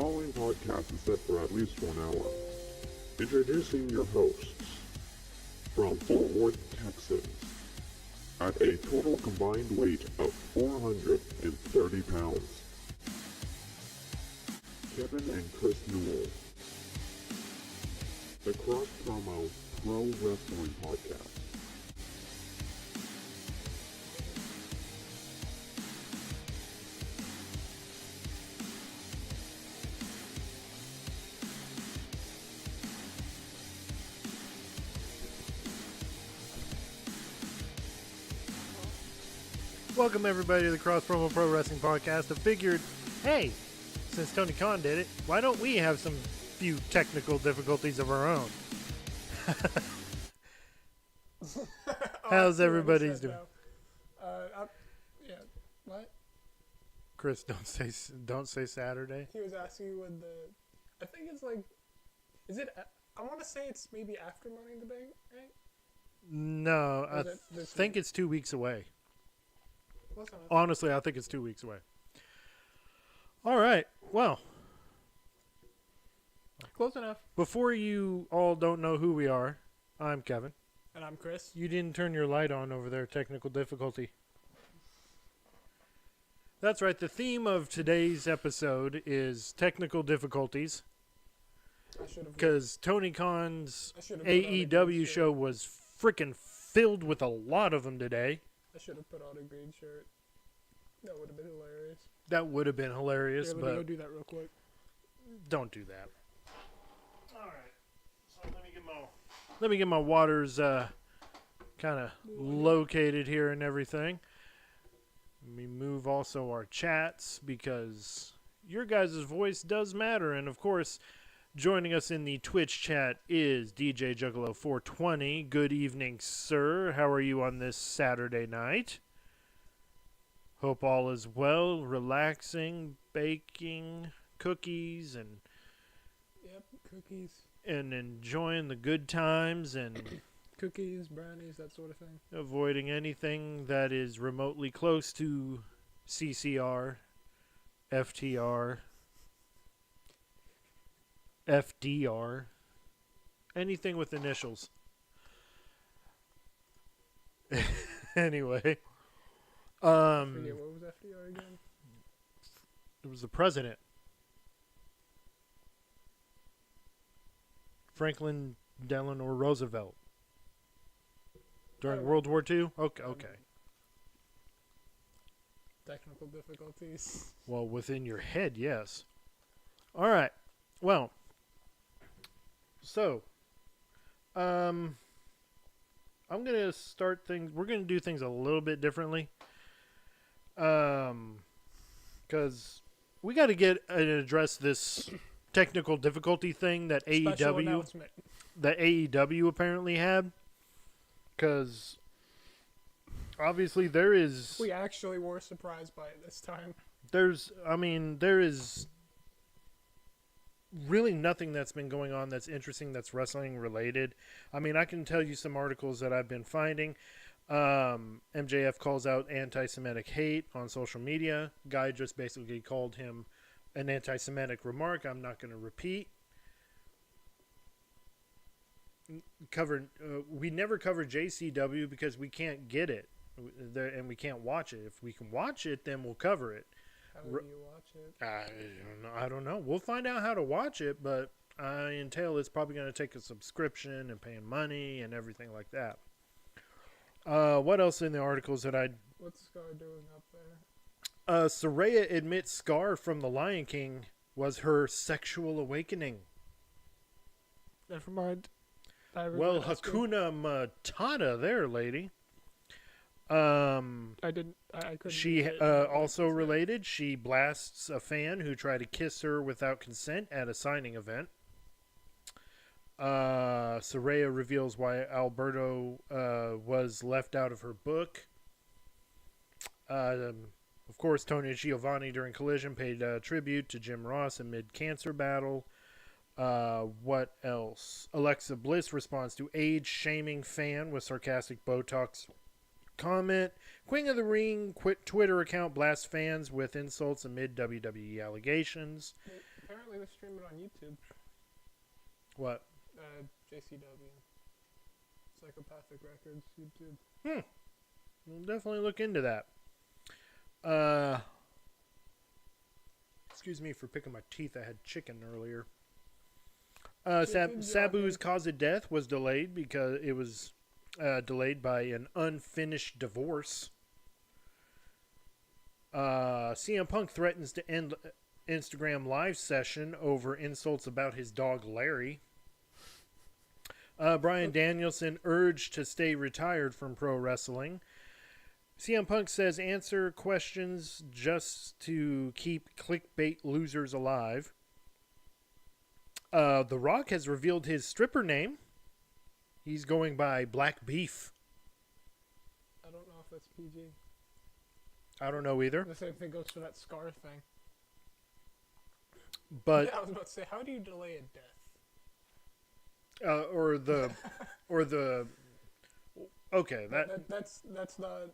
following podcast is set for at least 1 hour. Introducing your hosts, from Fort Worth, Texas, at a total combined weight of 430 pounds, Kevin and Chris Newell. The Cross Promo Pro Wrestling Podcast. Welcome everybody to the Cross Promo Pro Wrestling Podcast. I figured, hey, since Tony Khan did it, why don't we have some few technical difficulties of our own? How's everybody's doing? Yeah, what? Chris, don't say Saturday. He was asking when I think it's like, I want to say it's maybe after Money in the Bank, right? No, I think it's 2 weeks away. Honestly, I think it's 2 weeks away. All right. Well, close enough. Before you all don't know who we are, I'm Kevin. And I'm Chris. You didn't turn your light on over there. Technical difficulty. That's right. The theme of today's episode is technical difficulties. Because Tony Khan's AEW show was freaking filled with a lot of them today. I should have put on a green shirt. That would have been hilarious. That would have been hilarious, but... go do that real quick. Don't do that. Alright. So let me get my waters kind of located here and everything. Let me move also our chats because your guys' voice does matter. And of course, joining us in the Twitch chat is DJ Juggalo 420. Good evening, sir. How are you on this Saturday night? Hope all is well. Relaxing, baking cookies, and cookies, and enjoying the good times and cookies, brownies, that sort of thing. Avoiding anything that is remotely close to CCR, FTR. FDR, anything with initials. Anyway, I forget, what was FDR again? It was the president, Franklin Delano Roosevelt, during World War II. Okay. Technical difficulties. Well, within your head, yes. All right. Well. So, I'm going to start things. We're going to do things a little bit differently. Because we got to get and address this technical difficulty thing that AEW apparently had. Because obviously there is. We actually were surprised by it this time. There is really nothing that's been going on that's interesting that's wrestling related. I mean, I can tell you some articles that I've been finding. MJF calls out anti-Semitic hate on social media. Guy just basically called him an anti-Semitic remark. I'm not going to repeat. We never covered JCW because we can't get it and we can't watch it. If we can watch it, then we'll cover it. How do you watch it? I don't know. We'll find out how to watch it, but I entail it's probably going to take a subscription and paying money and everything like that. What else in the articles that What's Scar doing up there? Saraya admits Scar from The Lion King was her sexual awakening. Never mind. Well, Hakuna Matata there, lady. I couldn't. She also related. She blasts a fan who tried to kiss her without consent at a signing event. Saraya reveals why Alberto was left out of her book. Of course, Tony Giovanni during Collision paid tribute to Jim Ross amid cancer battle. What else? Alexa Bliss responds to age-shaming fan with sarcastic Botox comment. Queen of the Ring Twitter account blasts fans with insults amid WWE allegations. Apparently, they stream it on YouTube. What? JCW. Psychopathic Records, YouTube. We'll definitely look into that. Excuse me for picking my teeth. I had chicken earlier. Sabu's cause of death was delayed because it was delayed by an unfinished divorce. CM Punk threatens to end Instagram live session over insults about his dog Larry. Bryan Danielson urged to stay retired from pro wrestling. CM Punk says answer questions just to keep clickbait losers alive. The Rock has revealed his stripper name. He's going by Black Beef. I don't know if that's PG. I don't know either. The same thing goes for that Scar thing. But Yeah, I was about to say, how do you delay a death? Okay, that's not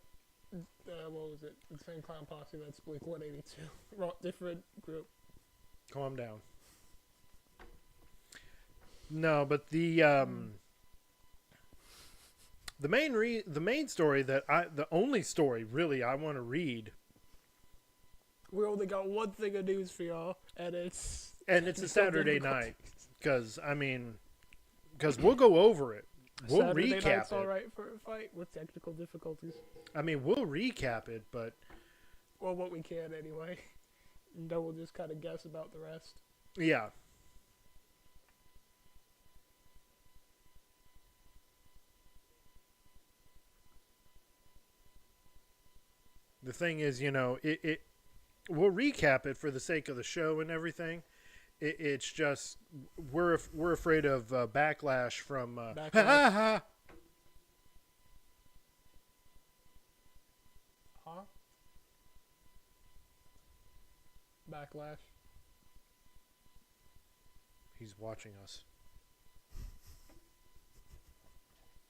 what was it? Insane Clown Posse. That's Blink 182. Different group. Calm down. No, but the main story the only story really I want to read. We only got one thing of news for y'all, and it's a Saturday night, because we'll go over it. We'll Saturday recap night's it. all right for a fight with technical difficulties. I mean, we'll recap it, but Well, what we can anyway. And then we'll just kind of guess about the rest. yeah. The thing is, we'll recap it for the sake of the show and everything. It's just we're afraid of backlash from Backlash? Huh? Backlash. He's watching us.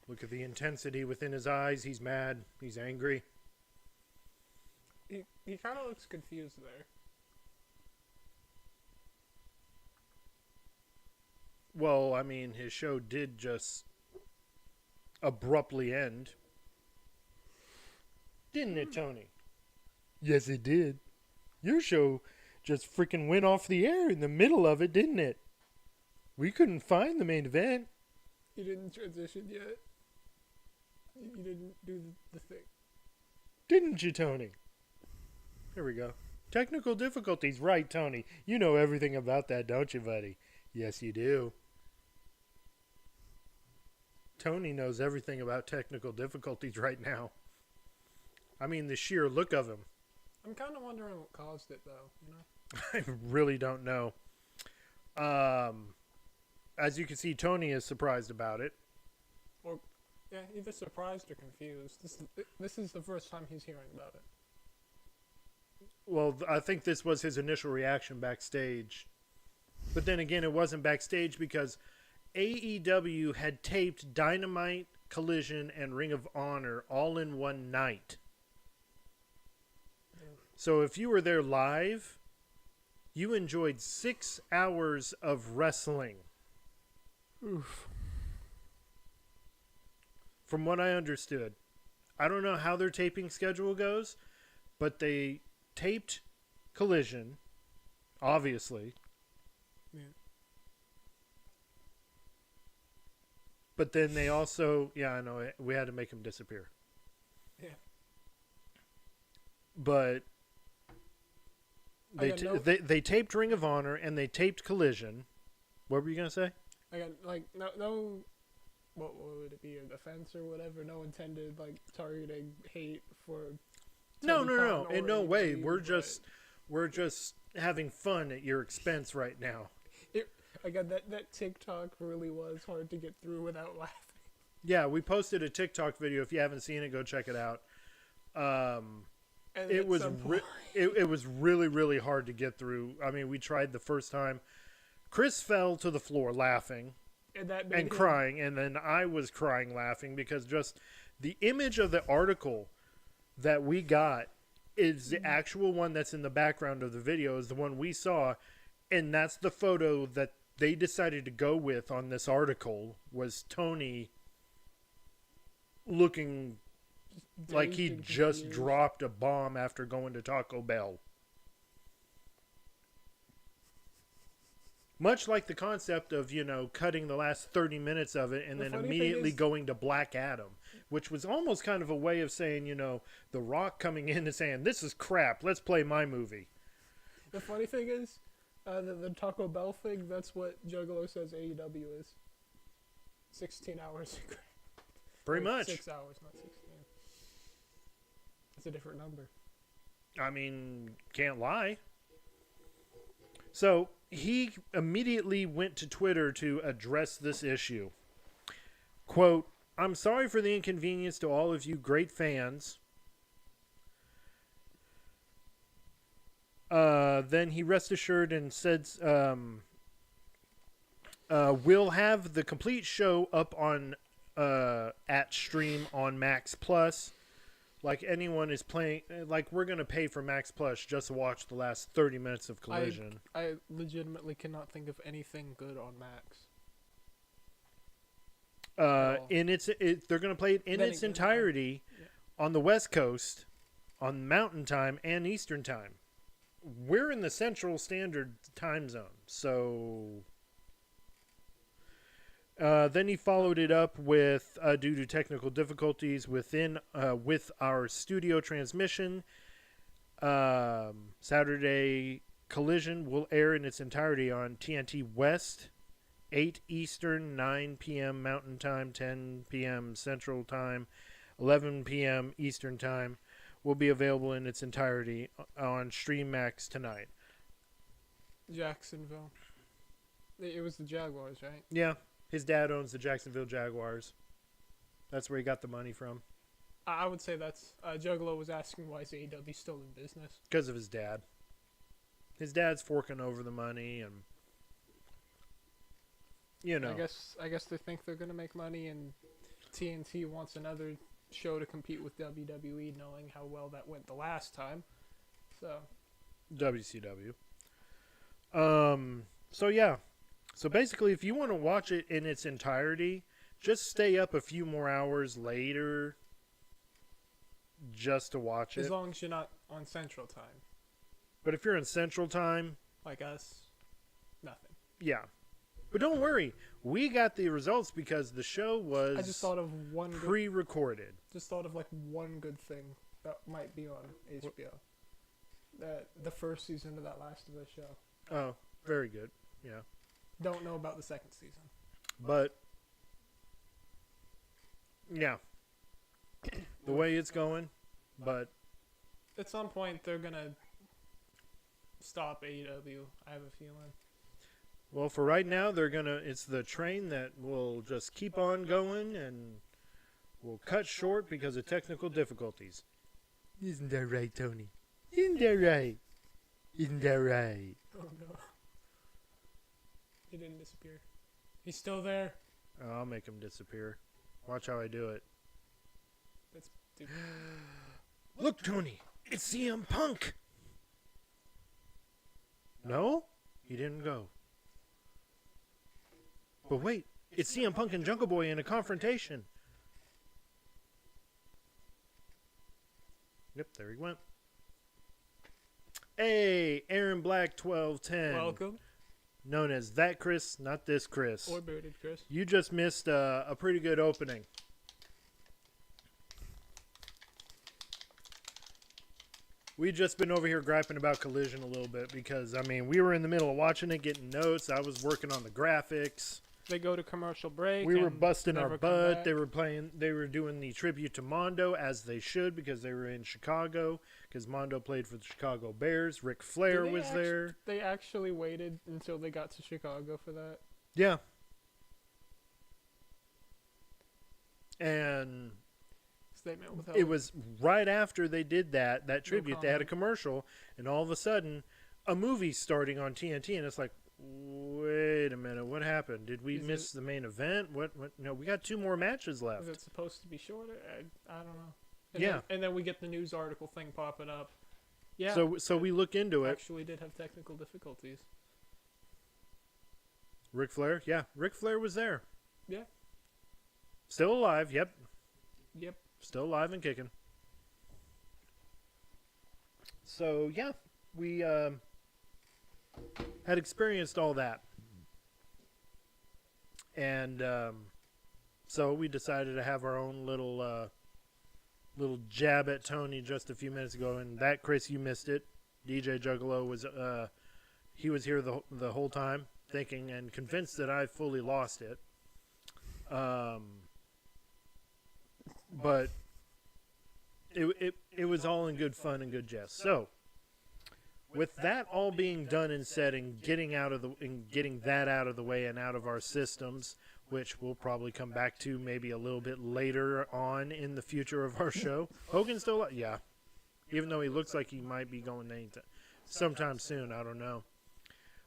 Look at the intensity within his eyes. He's mad. He's angry. He kind of looks confused there. Well, I mean, his show did just abruptly end. Didn't it, Tony? Yes, it did. Your show just freaking went off the air in the middle of it, didn't it? We couldn't find the main event. You didn't transition yet. You didn't do the thing. Didn't you, Tony? Here we go. Technical difficulties, right, Tony? You know everything about that, don't you, buddy? Yes, you do. Tony knows everything about technical difficulties right now. I mean, the sheer look of him. I'm kind of wondering what caused it, though. I really don't know. As you can see, Tony is surprised about it. Or, yeah, either surprised or confused. This is the first time he's hearing about it. Well, I think this was his initial reaction backstage. But then again, it wasn't backstage because AEW had taped Dynamite, Collision, and Ring of Honor all in one night. So if you were there live, you enjoyed 6 hours of wrestling. Oof. From what I understood. I don't know how their taping schedule goes, but they taped Collision, obviously. Yeah. But then they also, yeah, I know, we had to make him disappear. Yeah. But they taped Ring of Honor and they taped Collision. What were you going to say? I got, no, what would it be, an offense or whatever? No intended, targeting hate for... No. In no way. We're just having fun at your expense right now. That TikTok really was hard to get through without laughing. Yeah, we posted a TikTok video. If you haven't seen it, go check it out. It was really, really hard to get through. I mean, we tried the first time. Chris fell to the floor laughing and crying, and then I was crying laughing because just the image of the article that we got is the actual one that's in the background of the video is the one we saw, And that's the photo that they decided to go with on this article, was Tony looking like he Dazed and just confused. dropped a bomb after going to Taco Bell. Much like the concept of, cutting the last 30 minutes of it and The then funny thing immediately is- going to Black Adam, which was almost kind of a way of saying, The Rock coming in and saying, this is crap, let's play my movie. The funny thing is, the Taco Bell thing, that's what Juggalo says AEW is. 16 hours. Pretty Or much. 6 hours, not 16. It's a different number. I mean, can't lie. So he immediately went to Twitter to address this issue. Quote, I'm sorry for the inconvenience to all of you great fans. Then he rest assured and said, we'll have the complete show up on at stream on Max Plus. Like anyone is playing, like we're going to pay for Max Plus just to watch the last 30 minutes of Collision. I legitimately cannot think of anything good on Max. They're going to play it in Then its again, entirety yeah. on the West Coast, on Mountain Time and Eastern Time. We're in the Central Standard Time Zone, so... then he followed it up with, due to technical difficulties with our studio transmission, Saturday Collision will air in its entirety on TNT West, 8 Eastern, 9 p.m. Mountain Time, 10 p.m. Central Time, 11 p.m. Eastern Time. Will be available in its entirety on Stream Max tonight. Jacksonville. It was the Jaguars, right? Yeah. His dad owns the Jacksonville Jaguars. That's where he got the money from. I would say that's... Juggalo was asking why is AEW still in business. Because of his dad. His dad's forking over the money and... I guess they think they're going to make money, and TNT wants another show to compete with WWE, knowing how well that went the last time. So... WCW. So yeah. So basically, if you want to watch it in its entirety, just stay up a few more hours later just to watch As it. long as you're not on Central Time. But if you're in Central Time, Like us, nothing. yeah. But don't worry, we got the results because the show was I just thought of one good, pre-recorded. just thought of like one good thing that might be on HBO. The first season of that Last of Us show. Oh, very good. Yeah. Don't know about the second season. But yeah. The way it's going, but At some point, they're gonna stop AEW. I have a feeling. well, for right now, it's the train that will just keep on going and will cut short because of technical difficulties. Isn't that right, Tony? Isn't that right? Isn't that right? Oh no. He didn't disappear. He's still there. Oh, I'll make him disappear. Watch how I do it. That's stupid. Look, Tony, it's CM Punk. No? He didn't go. But wait, it's CM Punk and Jungle Boy in a confrontation. Yep, there he went. Hey, Aaron Black 1210. Welcome. Known as that Chris, not this Chris. Or Bearded Chris. You just missed a pretty good opening. We've just been over here griping about Collision a little bit because, I mean, we were in the middle of watching it, getting notes. I was working on the graphics. They go to commercial break. We were and busting our never come butt. back. They were doing the tribute to Mondo, as they should, because they were in Chicago, because Mondo played for the Chicago Bears. Ric Flair Did they was there. They actually waited until they got to Chicago for that. Yeah. And Statement with it was right after they did that tribute. They had a comment. commercial, and all of a sudden, a movie's starting on TNT, and it's like, wait a minute, what happened? Did we Is miss the main event? What? No, we got 2 more matches left. Is it supposed to be shorter? I don't know. And Yeah. Then, and then we get the news article thing popping up. Yeah. So we look into it. Actually did have technical difficulties. Ric Flair? Yeah, Ric Flair was there. Yeah. Still alive, yep. Yep. Still alive and kicking. So, yeah, we had experienced all that. And so we decided to have our own little jab at Tony just a few minutes ago. And that, Chris, you missed it. DJ Juggalo was he was here the whole time, thinking and convinced that I fully lost it. But it was all in good fun and good jest. So, with that all being done and said, and getting that out of the way and out of our systems, which we'll probably come back to maybe a little bit later on in the future of our show. Hogan's still, yeah, even though he looks like he might be going sometime soon. I don't know.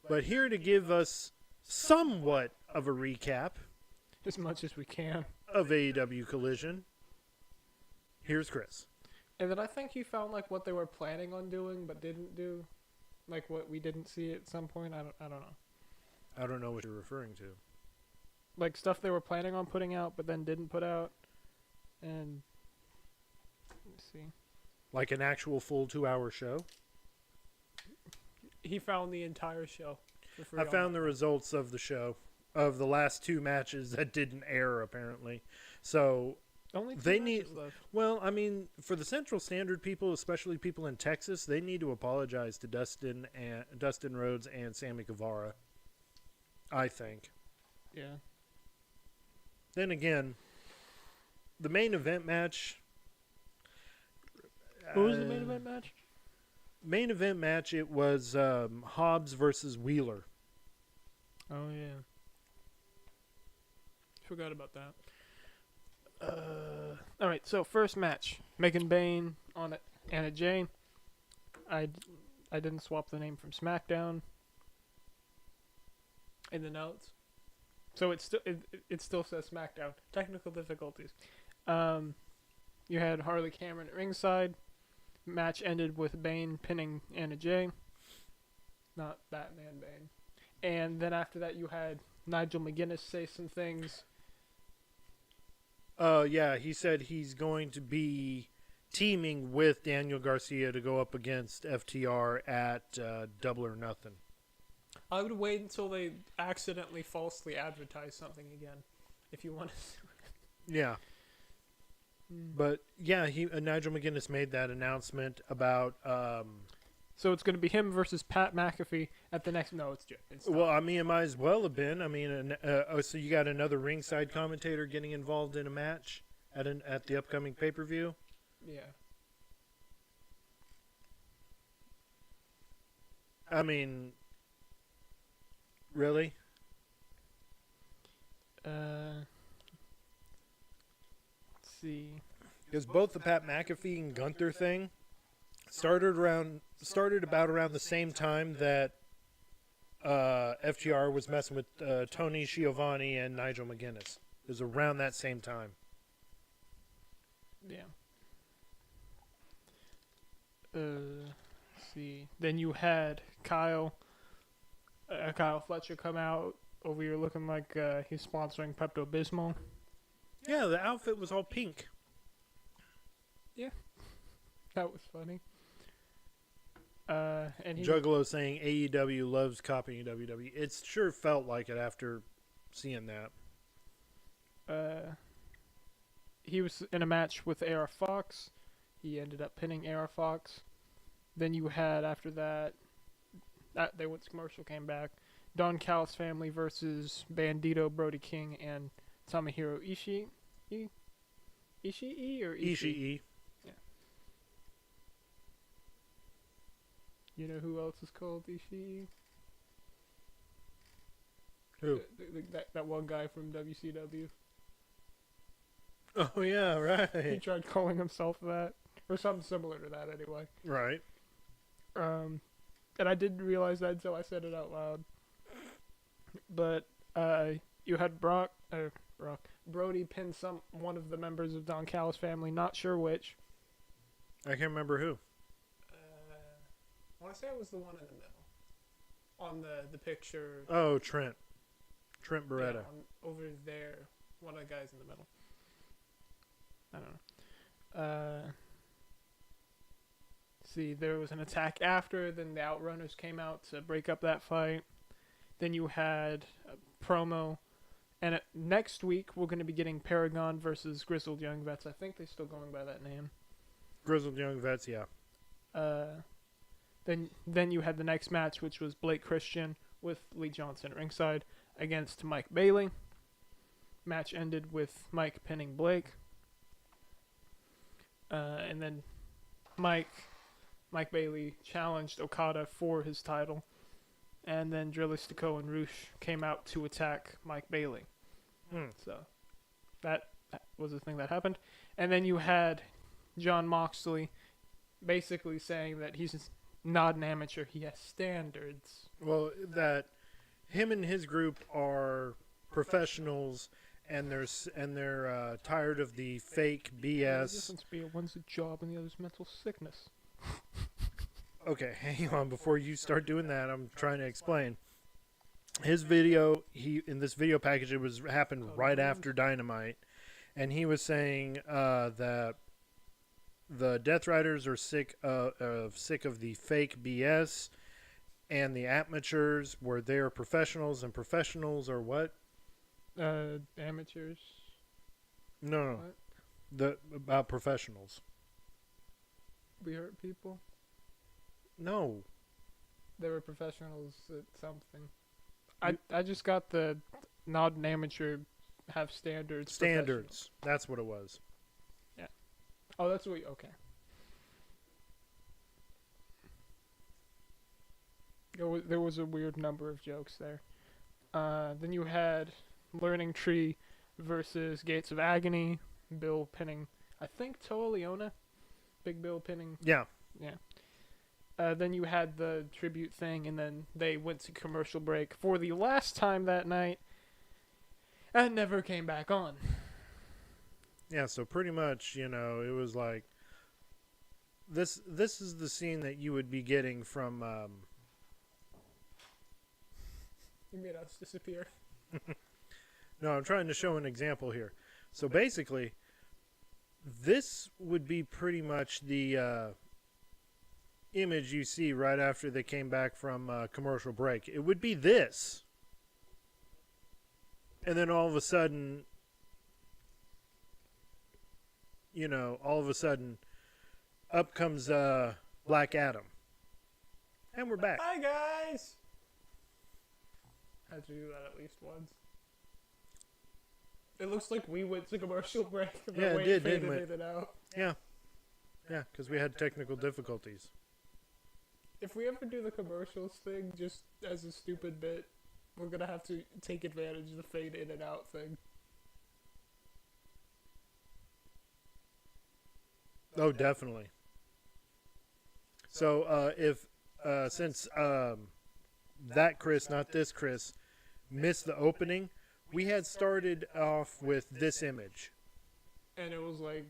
But here to give us somewhat of a recap, As much as we can. of AEW Collision, here's Chris. And then I think you found like what they were planning on doing but didn't do, like what we didn't see at some point. I don't know. I don't know what you're referring to. Like stuff they were planning on putting out but then didn't put out. And let's see. Like an actual full 2-hour show. He found the entire show for free. I found the results of the show, of the last 2 matches that didn't air apparently. So only two they matches need. left. Well, I mean, for the Central Standard people, especially people in Texas, they need to apologize to Dustin Rhodes and Sammy Guevara. I think. Yeah. Then again, the main event match. What was the main event match? Main event match. It was Hobbs versus Wheeler. Oh yeah. Forgot about that. All right. So first match, Megan Bain on Anna Jane. I didn't swap the name from SmackDown in the notes, so it still says SmackDown. Technical difficulties. You had Harley Cameron at ringside. Match ended with Bain pinning Anna Jay. Not Batman Bane. And then after that, you had Nigel McGuinness say some things. Yeah, he said he's going to be teaming with Daniel Garcia to go up against FTR at Double or Nothing. I would wait until they accidentally falsely advertise something again, if you want to. Yeah. But yeah, Nigel McGuinness made that announcement about. So it's going to be him versus Pat McAfee at the next. No, it's not. Well, I mean, it might as well have been. I mean, so you got another ringside commentator getting involved in a match at the upcoming pay-per-view. Yeah. I mean, really? Let's see. Because both the Pat McAfee and Gunther thing started about around the same time that FTR was messing with Tony Schiavone and Nigel McGuinness. It was around that same time. Yeah. Let's see. Then you had Kyle Fletcher come out over here looking like he's sponsoring Pepto-Bismol. Yeah, the outfit was all pink. Yeah. That was funny. And he Juggalo saying AEW loves copying WWE. It sure felt like it after seeing that. He was in a match with AR Fox. He ended up pinning AR Fox. Then you had, after that they went to commercial, came back. Don Callis family versus Bandito, Brody King, and Tomohiro Ishii. Ishii or Ishii? Ishii. Yeah. You know who else is called Ishii? Who? That one guy from WCW. Oh, yeah, He right. tried calling himself that. Or something similar to that, anyway. Right. And I didn't realize that until I said it out loud. But you had Brody pin one of the members of Don Callis' family, not sure which. I can't remember who. I want to say it was the one in the middle. On the picture. Oh, Trent. Trent Beretta. Yeah, over there. One of the guys in the middle. I don't know. See, there was an attack after, then the Outrunners came out to break up that fight. Then you had a promo. And next week, we're going to be getting Paragon versus Grizzled Young Vets. I think they're still going by that name. Grizzled Young Vets, yeah. Then you had the next match, which was Blake Christian with Lee Johnson ringside against Mike Bailey. Match ended with Mike pinning Blake. And then Mike Bailey challenged Okada for his title. And then Drilistico and Roosh came out to attack Mike Bailey. So that was the thing that happened. And then you had John Moxley basically saying that he's not an amateur. He has standards. Well, that him and his group are professionals, and they're tired of the fake BS. The difference being one's a job and the other's mental sickness. Okay, hang on. Before you start doing that, I'm trying to explain. His video, in this video package, it happened right after Dynamite, and he was saying that the Death Riders are sick of the fake BS, and the amateurs were there professionals, and professionals are what? Amateurs. No. What? About professionals. We hurt people. No. They were professionals at something. I just got the not an amateur have standards. Standards. That's what it was. Yeah. Oh, that's what. Okay. There was a weird number of jokes there. Then you had Learning Tree versus Gates of Agony. Bill pinning, I think, Toa Leona. Big Bill pinning. Yeah. Yeah. Then you had the tribute thing, and then they went to commercial break for the last time that night, and never came back on. Yeah, so pretty much, it was like, this is the scene that you would be getting from, You made us disappear. No, I'm trying to show an example here. So basically, this would be pretty much the, image you see right after they came back from commercial break. It would be this. And then all of a sudden, up comes Black Adam. And we're back. Hi, guys! Had to do that at least once. It looks like we went to commercial break. Yeah, it did, didn't faded in and out. Yeah. Yeah, because we had technical difficulties. If we ever do the commercials thing just as a stupid bit, we're going to have to take advantage of the fade in and out thing. Oh, definitely. So, since that Chris, not this Chris, missed the opening, we had started off with this image. And it was like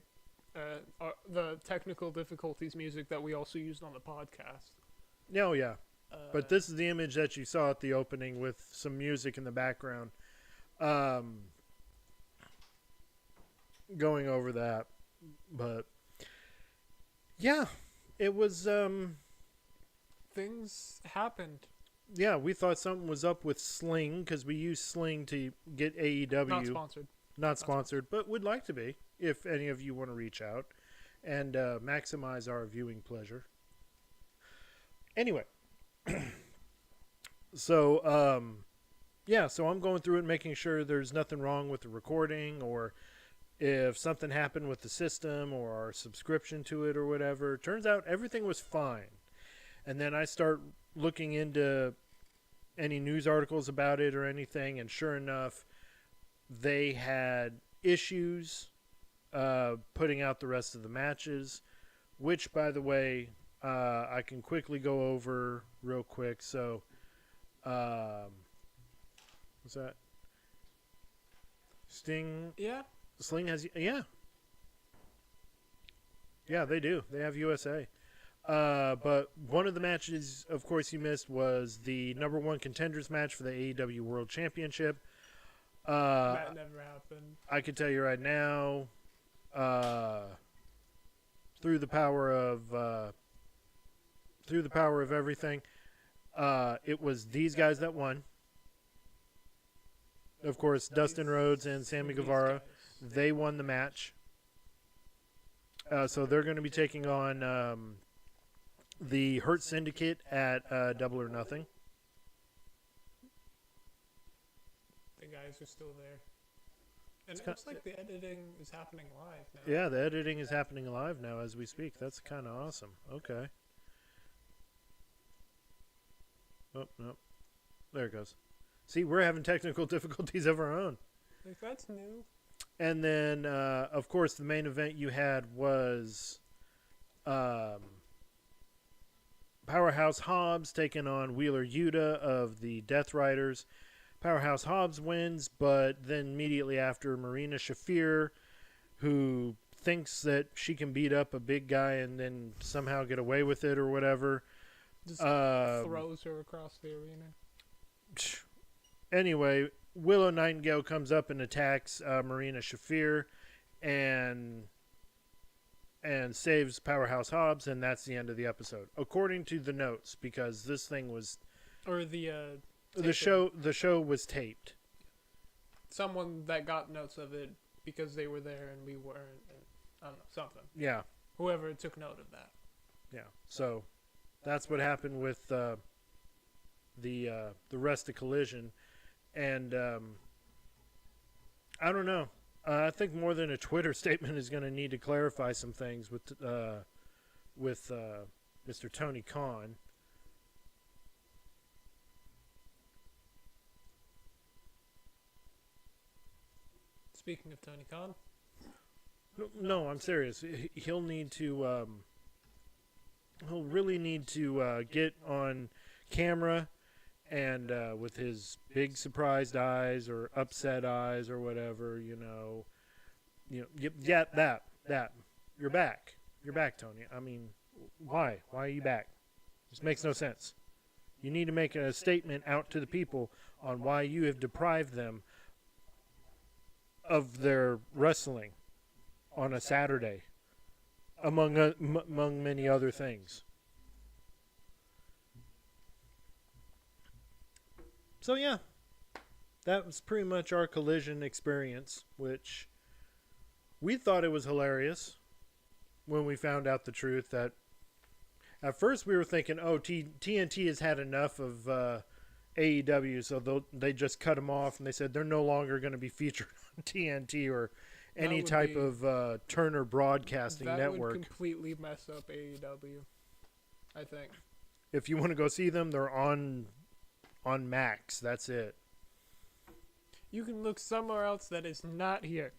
the technical difficulties music that we also used on the podcast. Oh, yeah. But this is the image that you saw at the opening with some music in the background. Going over that. But, yeah, it was... Things happened. Yeah, we thought something was up with Sling, because we use Sling to get AEW. Not sponsored. Not sponsored, but would like to be, if any of you want to reach out and maximize our viewing pleasure. Anyway, so, so I'm going through it, making sure there's nothing wrong with the recording, or if something happened with the system or our subscription to it or whatever. Turns out everything was fine. And then I start looking into any news articles about it or anything, and sure enough, they had issues putting out the rest of the matches, which, by the way, I can quickly go over real quick. So, what's that? Sting? Yeah. Sling has, yeah. Yeah, they do. They have USA. But one of the matches, of course, you missed was the number one contenders match for the AEW World Championship. That never happened. I can tell you right now, through the power of everything, it was these guys that won. Of course, Dustin Rhodes and Sammy These Guevara, guys. they won the match. So they're going to be taking on the Hurt Syndicate at Double or Nothing. The guys are still there. And it looks like the editing is happening live now. Yeah, the editing is happening live now as we speak. That's kind of awesome. Okay. Oh, no. There it goes. See, we're having technical difficulties of our own. Like, that's new. And then, of course, the main event you had was Powerhouse Hobbs taking on Wheeler Yuta of the Death Riders. Powerhouse Hobbs wins, but then immediately after, Marina Shafir, who thinks that she can beat up a big guy and then somehow get away with it or whatever. Just throws her across the arena. Anyway, Willow Nightingale comes up and attacks Marina Shafir and saves Powerhouse Hobbs, and that's the end of the episode, according to the notes, because this thing was Or the show was taped. someone that got notes of it because they were there and we weren't. And, I don't know, something. Yeah, Whoever took note of that. yeah. So that's what happened with the rest of Collision, and I don't know. I think more than a Twitter statement is going to need to clarify some things with Mr. Tony Khan. Speaking of Tony Khan, No, I'm serious. He'll need to. He'll really need to get on camera, and with his big surprised eyes or upset eyes or whatever, yeah, that. You're back. You're back, Tony. I mean, why? Why are you back? This makes no sense. You need to make a statement out to the people on why you have deprived them of their wrestling on a Saturday, among many other things. So yeah, that was pretty much our Collision experience, which we thought it was hilarious when we found out the truth. That at first we were thinking, oh, TNT has had enough of AEW, so they just cut them off, and they said they're no longer going to be featured on TNT or any type of Turner Broadcasting Network. That would completely mess up AEW, I think. If you want to go see them, they're on Max. That's it. You can look somewhere else that is not here.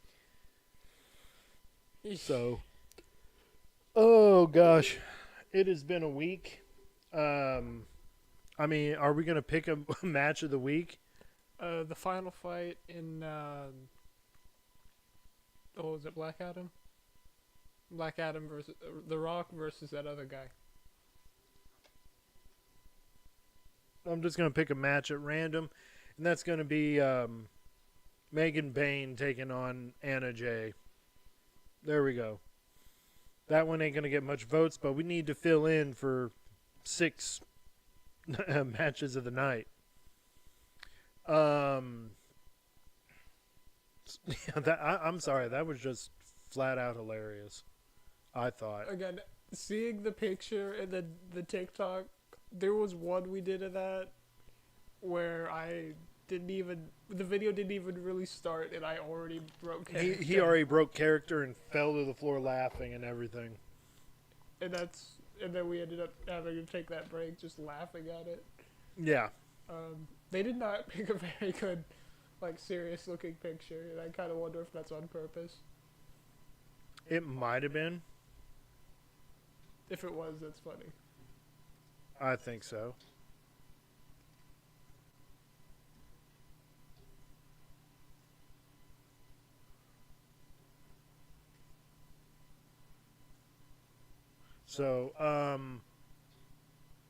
So, oh gosh, it has been a week. I mean, are we going to pick a match of the week? The final fight in, what was it, Black Adam? Black Adam versus The Rock versus that other guy. I'm just going to pick a match at random, and that's going to be Megan Bain taking on Anna Jay. There we go. That one ain't going to get much votes, but we need to fill in for 6 matches of the night. I'm sorry, that was just flat out hilarious, I thought. Again, seeing the picture and then the TikTok, there was one we did of that where the video didn't even really start and I already broke character. He already broke character and fell to the floor laughing and everything. And then we ended up having to take that break just laughing at it. Yeah. They did not pick a very good, serious looking picture, and I kind of wonder if that's on purpose. It might have been. If it was, that's funny. I think so. So,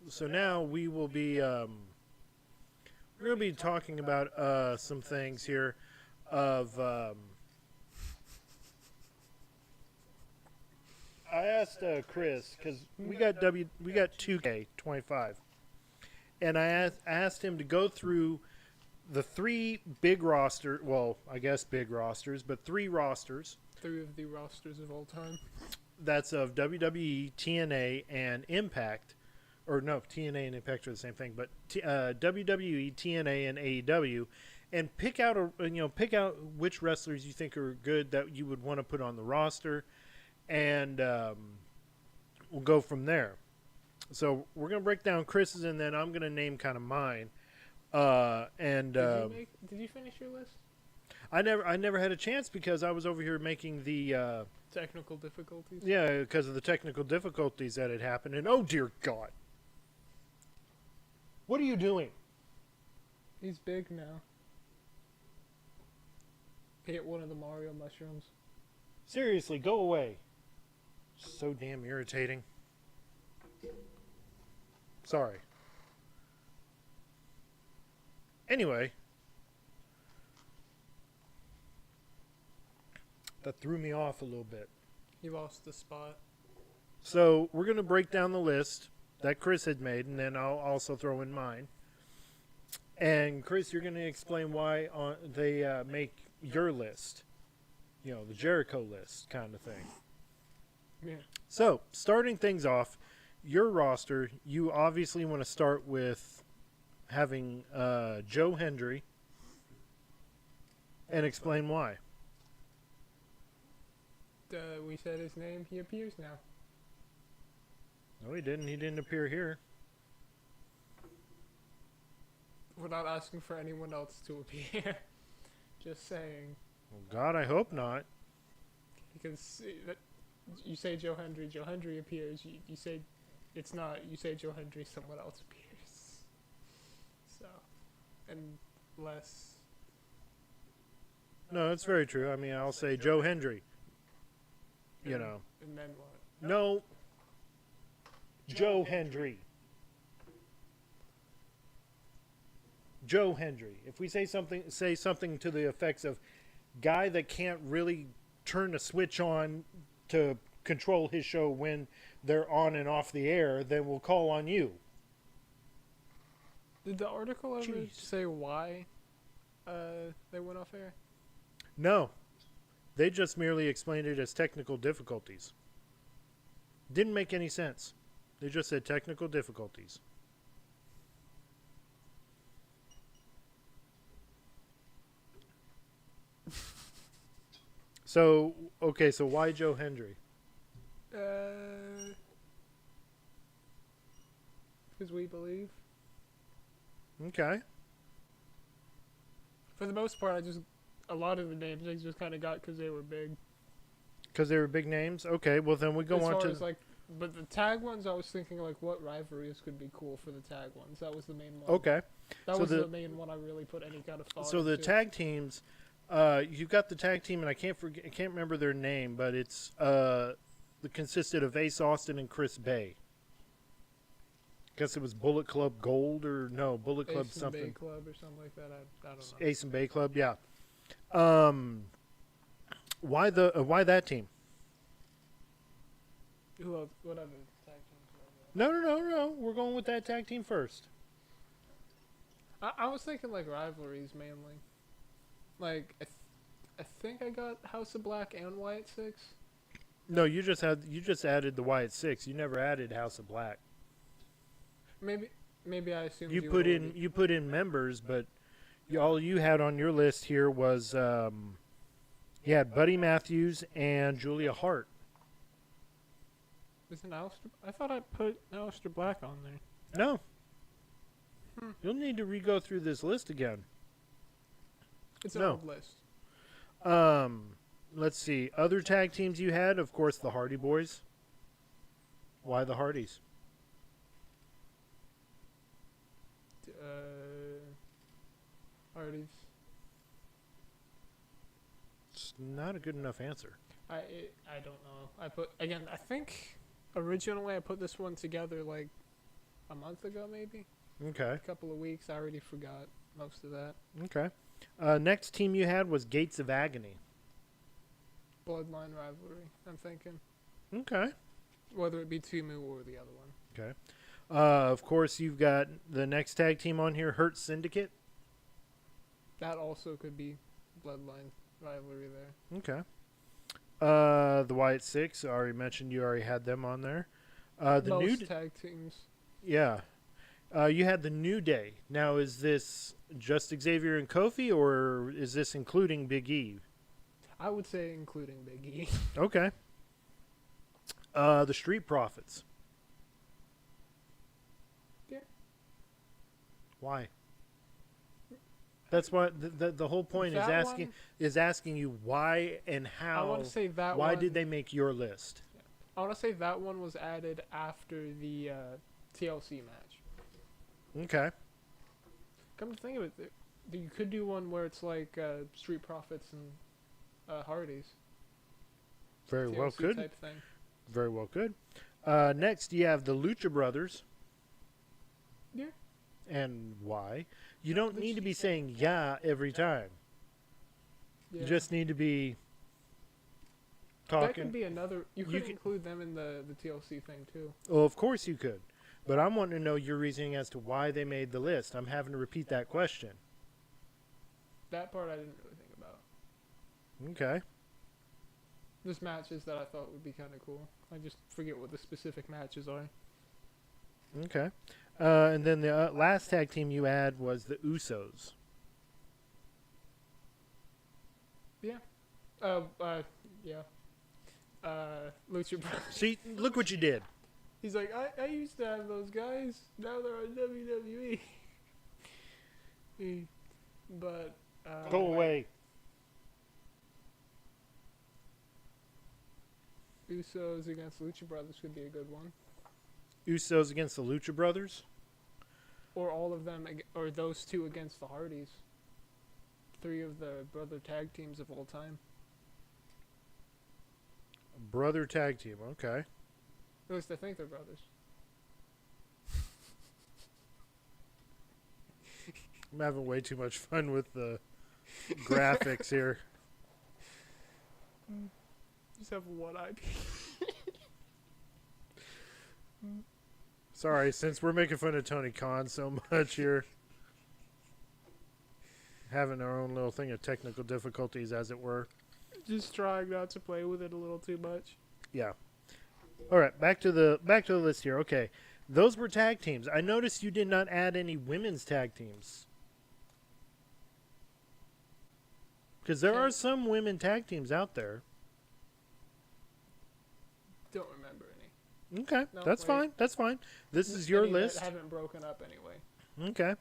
so now we will be, we're going to be talking about some things here. of. I asked Chris because we got 2K25, and I asked him to go through the three big roster. Well, I guess big rosters, but three rosters. Three of the rosters of all time. That's of WWE, TNA, and Impact. Or no, TNA and Impact are the same thing, but WWE, TNA, and AEW, and pick out which wrestlers you think are good that you would want to put on the roster, and we'll go from there. So we're gonna break down Chris's, and then I'm gonna name kind of mine. Did you finish your list? I never had a chance because I was over here making the technical difficulties. Yeah, because of the technical difficulties that had happened, and oh dear God. What are you doing? He's big now. He ate one of the Mario mushrooms. Seriously, go away. So damn irritating. Sorry. Anyway. That threw me off a little bit. You lost the spot. So we're going to break down the list that Chris had made, and then I'll also throw in mine. And Chris, you're going to explain why they make your list, the Jericho list kind of thing. Yeah. So starting things off, your roster, you obviously want to start with having Joe Hendry, and explain why. We said his name. He appears now. No, he didn't. He didn't appear here. We're not asking for anyone else to appear. Just saying. Well, God, I hope not. Because you say Joe Hendry appears. You say it's not. You say Joe Hendry, someone else appears. So, unless. No, that's very true. I mean, I'll say Joe Hendry. And then what? No. Joe Hendry. Joe Hendry. If we say something to the effects of guy that can't really turn the switch on to control his show when they're on and off the air, then we'll call on you. Did the article ever say why they went off air? No. They just merely explained it as technical difficulties. Didn't make any sense. They just said technical difficulties. So why Joe Hendry? Because we believe. Okay. For the most part, a lot of the names I just kind of got because they were big. Because they were big names? Okay, well then we go on to... But the tag ones, I was thinking what rivalries could be cool for the tag ones. That was the main one. Okay. That was the main one I really put any kind of thought into. So the tag teams, you've got the tag team, and I can't remember their name, but it's consisted of Ace Austin and Chris Bay. Guess it was Bullet Club Gold Bullet Club Ace something. Bay Club or something like that. I don't know. Ace and Bay Club, yeah. Why that team? Who else? What other tag teams? No. We're going with that tag team first. I was thinking rivalries mainly. I think I got House of Black and Wyatt Six. No, you just added the Wyatt Six. You never added House of Black. Maybe I assumed you put in members, but all you had on your list here was you had Buddy Matthews and Julia Hart. Isn't I thought I put Aleister Black on there. No. You'll need to re-go through this list again. It's an old list. Let's see. Other tag teams you had, of course, the Hardy Boys. Why the Hardys? Hardys. It's not a good enough answer. I don't know. I think originally I put this one together a month ago maybe. Okay. A couple of weeks. I already forgot most of that. Okay. Next team you had was Gates of Agony. Bloodline rivalry, I'm thinking. Okay. Whether it be Timu or the other one. Okay. Of course, you've got the next tag team on here, Hurt Syndicate. That also could be Bloodline rivalry there. Okay. The Wyatt Six, I already mentioned you already had them on there. Most tag teams. Yeah. You had the New Day. Now, is this just Xavier and Kofi, or is this including Big E? I would say including Big E. Okay. The Street Profits. Yeah. Why? That's what the whole point is asking you why and how. I want to say that why one, did they make your list? I want to say that one was added after the TLC match. Okay. Come to think of it, you could do one where it's like Street Profits and Hardys. Very TLC well could. Type thing. Very well could. Next, you have the Lucha Brothers. Yeah. And why? You don't need to be saying yeah every time. Yeah. You just need to be talking. That could be another. You could include them in the TLC thing too. Well, of course you could. But I'm wanting to know your reasoning as to why they made the list. I'm having to repeat that question. That part I didn't really think about. Okay. Just matches that I thought would be kind of cool. I just forget what the specific matches are. Okay. And then the last tag team you had was the Usos. Yeah. Yeah. Lucha Brothers. See, look what you did. He's like, I used to have those guys. Now they're on WWE. But Go away. Usos against Lucha Brothers could be a good one. Usos against the Lucha Brothers? Or all of them, or those two against the Hardys. 3 of the brother tag teams of all time. Brother tag team, okay. At least I think they're brothers. I'm having way too much fun with the graphics here. Just have one IP. Sorry, since we're making fun of Tony Khan so much here. Having our own little thing of technical difficulties, as it were. Just trying not to play with it a little too much. Yeah. All right, back to the list here. Okay, those were tag teams. I noticed you did not add any women's tag teams. Because there are some women tag teams out there. Don't remember any. Okay, No, that's fine. That's fine. This is your Any list. that haven't broken up anyway. Okay.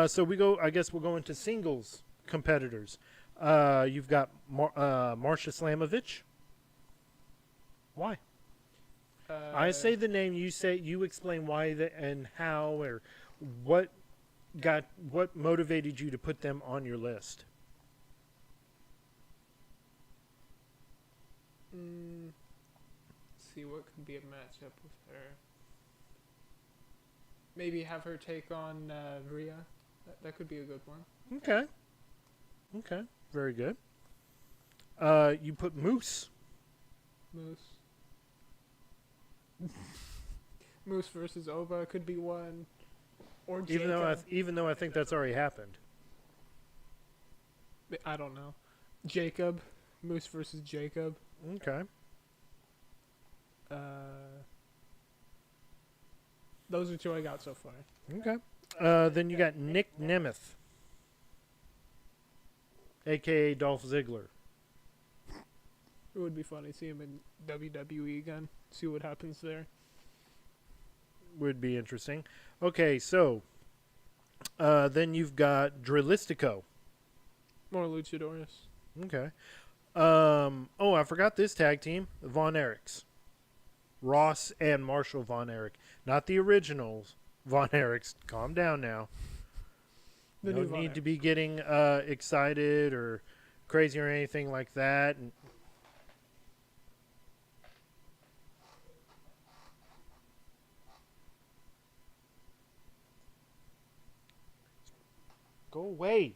So we go. I guess we'll go into singles competitors. You've got Marsha Slamovich. Why? I say the name. You explain why and how or what motivated you to put them on your list. Let's see what could be a matchup with her. Maybe have her take on Rhea. That could be a good one. Okay. Okay. Very good. You put Moose. Moose versus Ova could be one. Or Even though I think that's already happened. I don't know. Jacob. Moose versus Jacob. Okay. Those are 2 I got so far. Okay. Then you got Nick Nemeth, a.k.a. Dolph Ziggler. It would be funny to see him in WWE again. See what happens there. Would be interesting. Okay, so then you've got Drillistico. More luchadores. Okay. I forgot this tag team, Von Erichs. Ross and Marshall Von Erich. Not the originals Von Erichs. Calm down now. The No new Von need to Erichs. be getting excited or crazy or anything like that. Go away.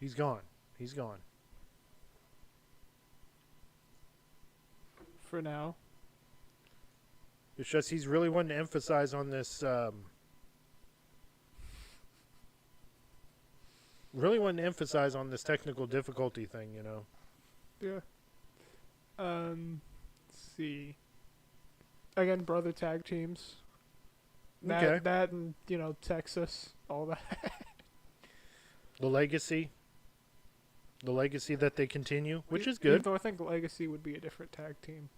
He's gone. He's gone. For now. It's just he's really wanting to emphasize on this. Really wanting to emphasize on this technical difficulty thing, you know. Yeah. Let's see. Again, brother tag teams. Okay. That and, Texas, all that. The legacy that they continue, which is Even good. though I think Legacy would be a different tag team.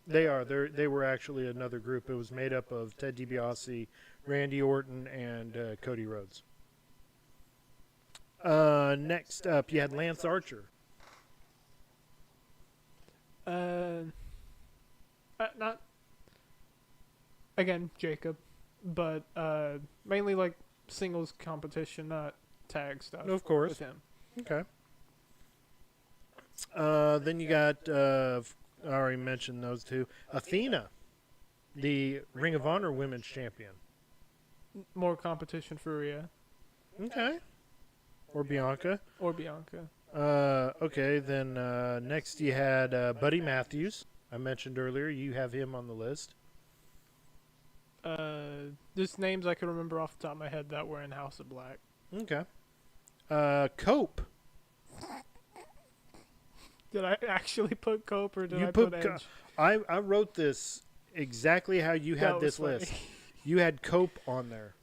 They are. They were actually another group. It was made up of Ted DiBiase, Randy Orton, and Cody Rhodes. Next up, you had Lance Archer. Not again Jacob, but mainly like singles competition, not tag stuff. Of course. With him. Okay. Then you got, I already mentioned those two. Athena, the Ring of Honor Women's Champion. More competition for Rhea. Okay. Or Bianca. Okay, then next you had Buddy Matthews. I mentioned earlier. You have him on the list. Just names I can remember off the top of my head that were in House of Black. Okay. Cope. Did I actually put Cope or did You I put put Edge? I wrote this exactly how you had That this was list. funny. You had Cope on there,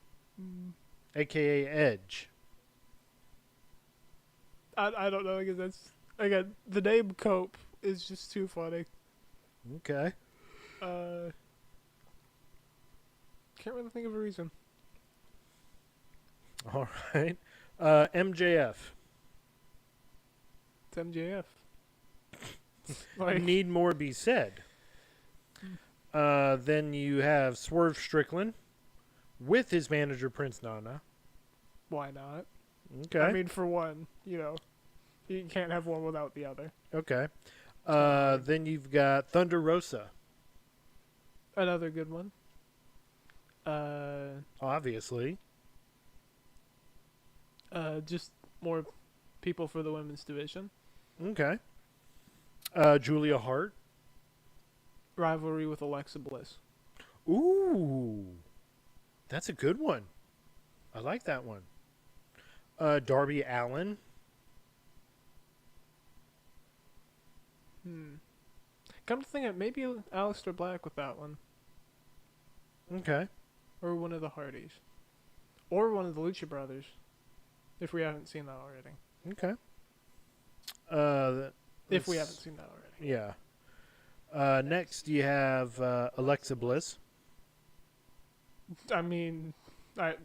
a.k.a. Edge. I don't know because that's again the name Cope is just too funny. Okay. Can't really think of a reason. All right. MJF. It's MJF. Need more be said. Then you have Swerve Strickland with his manager Prince Nana. Why not? Okay. I mean, for one, you can't have one without the other. Okay. Then you've got Thunder Rosa. Another good one. Obviously. Just more people for the women's division. Okay. Julia Hart. Rivalry with Alexa Bliss. Ooh. That's a good one. I like that one. Darby Allin. Come to think of it, maybe Aleister Black with that one. Okay. Or one of the Hardys. Or one of the Lucha Brothers. If we haven't seen that already. Okay. If we haven't seen that already. Yeah. Next, you have Alexa Bliss. I mean, I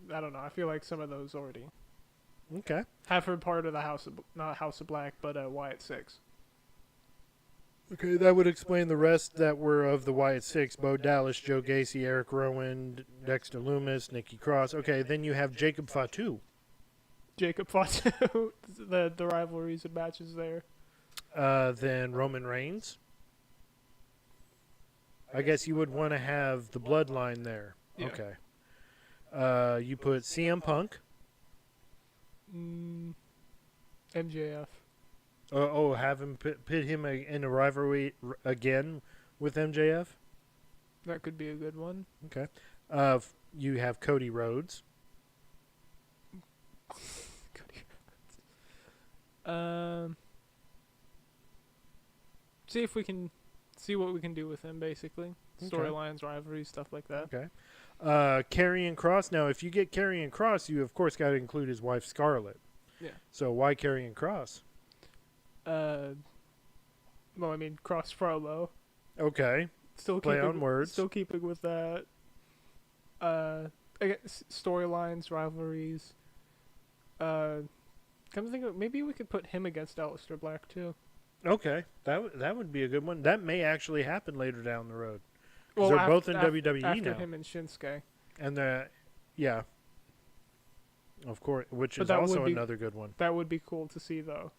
don't know. I feel like some of those already Okay. have her part of the not House of Black, but Wyatt Six. Okay, that would explain the rest that were of the Wyatt Six: Bo Dallas, Joe Gacy, Eric Rowan, Dexter Loomis, Nikki Cross. Okay, then you have Jacob Fatu. Jacob Fatu, the rivalries and matches there. Then Roman Reigns. I guess you would want to have the bloodline there. Yeah. Okay. You put CM Punk. MJF. Have him pit him in a rivalry again with MJF. That could be a good one. Okay. You have Cody Rhodes. See if we can see what we can do with him, basically. Okay. Storylines, rivalries, stuff like that. Okay. Karrion Kross. Now, if you get Karrion Kross, you of course got to include his wife Scarlett. Yeah. So why Karrion Kross? Well, I mean, cross promo. Okay. Still Play keeping, on words. Still keeping with that. Again, storylines, rivalries. Come to think of it, maybe we could put him against Aleister Black too. Okay. That would be a good one. That may actually happen later down the road. 'Cause Well, they're both in WWE after now. him and Shinsuke. And yeah. Of course, which But is that also would be- another good one. That would be cool to see, though.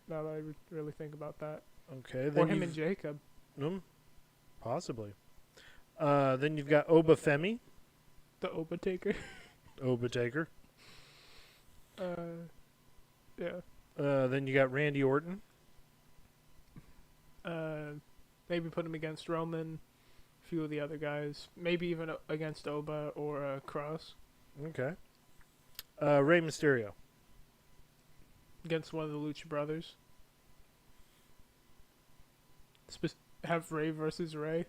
Now that I really think about that. Okay. Or Then him and Jacob. Possibly. Then you've got Oba Femi. The Oba Taker. Oba Taker. Yeah. Then you got Randy Orton. Maybe put him against Roman, a few of the other guys. Maybe even against Oba or Cross. Okay. Rey Mysterio. Against one of the Lucha Brothers. Have Ray versus Ray.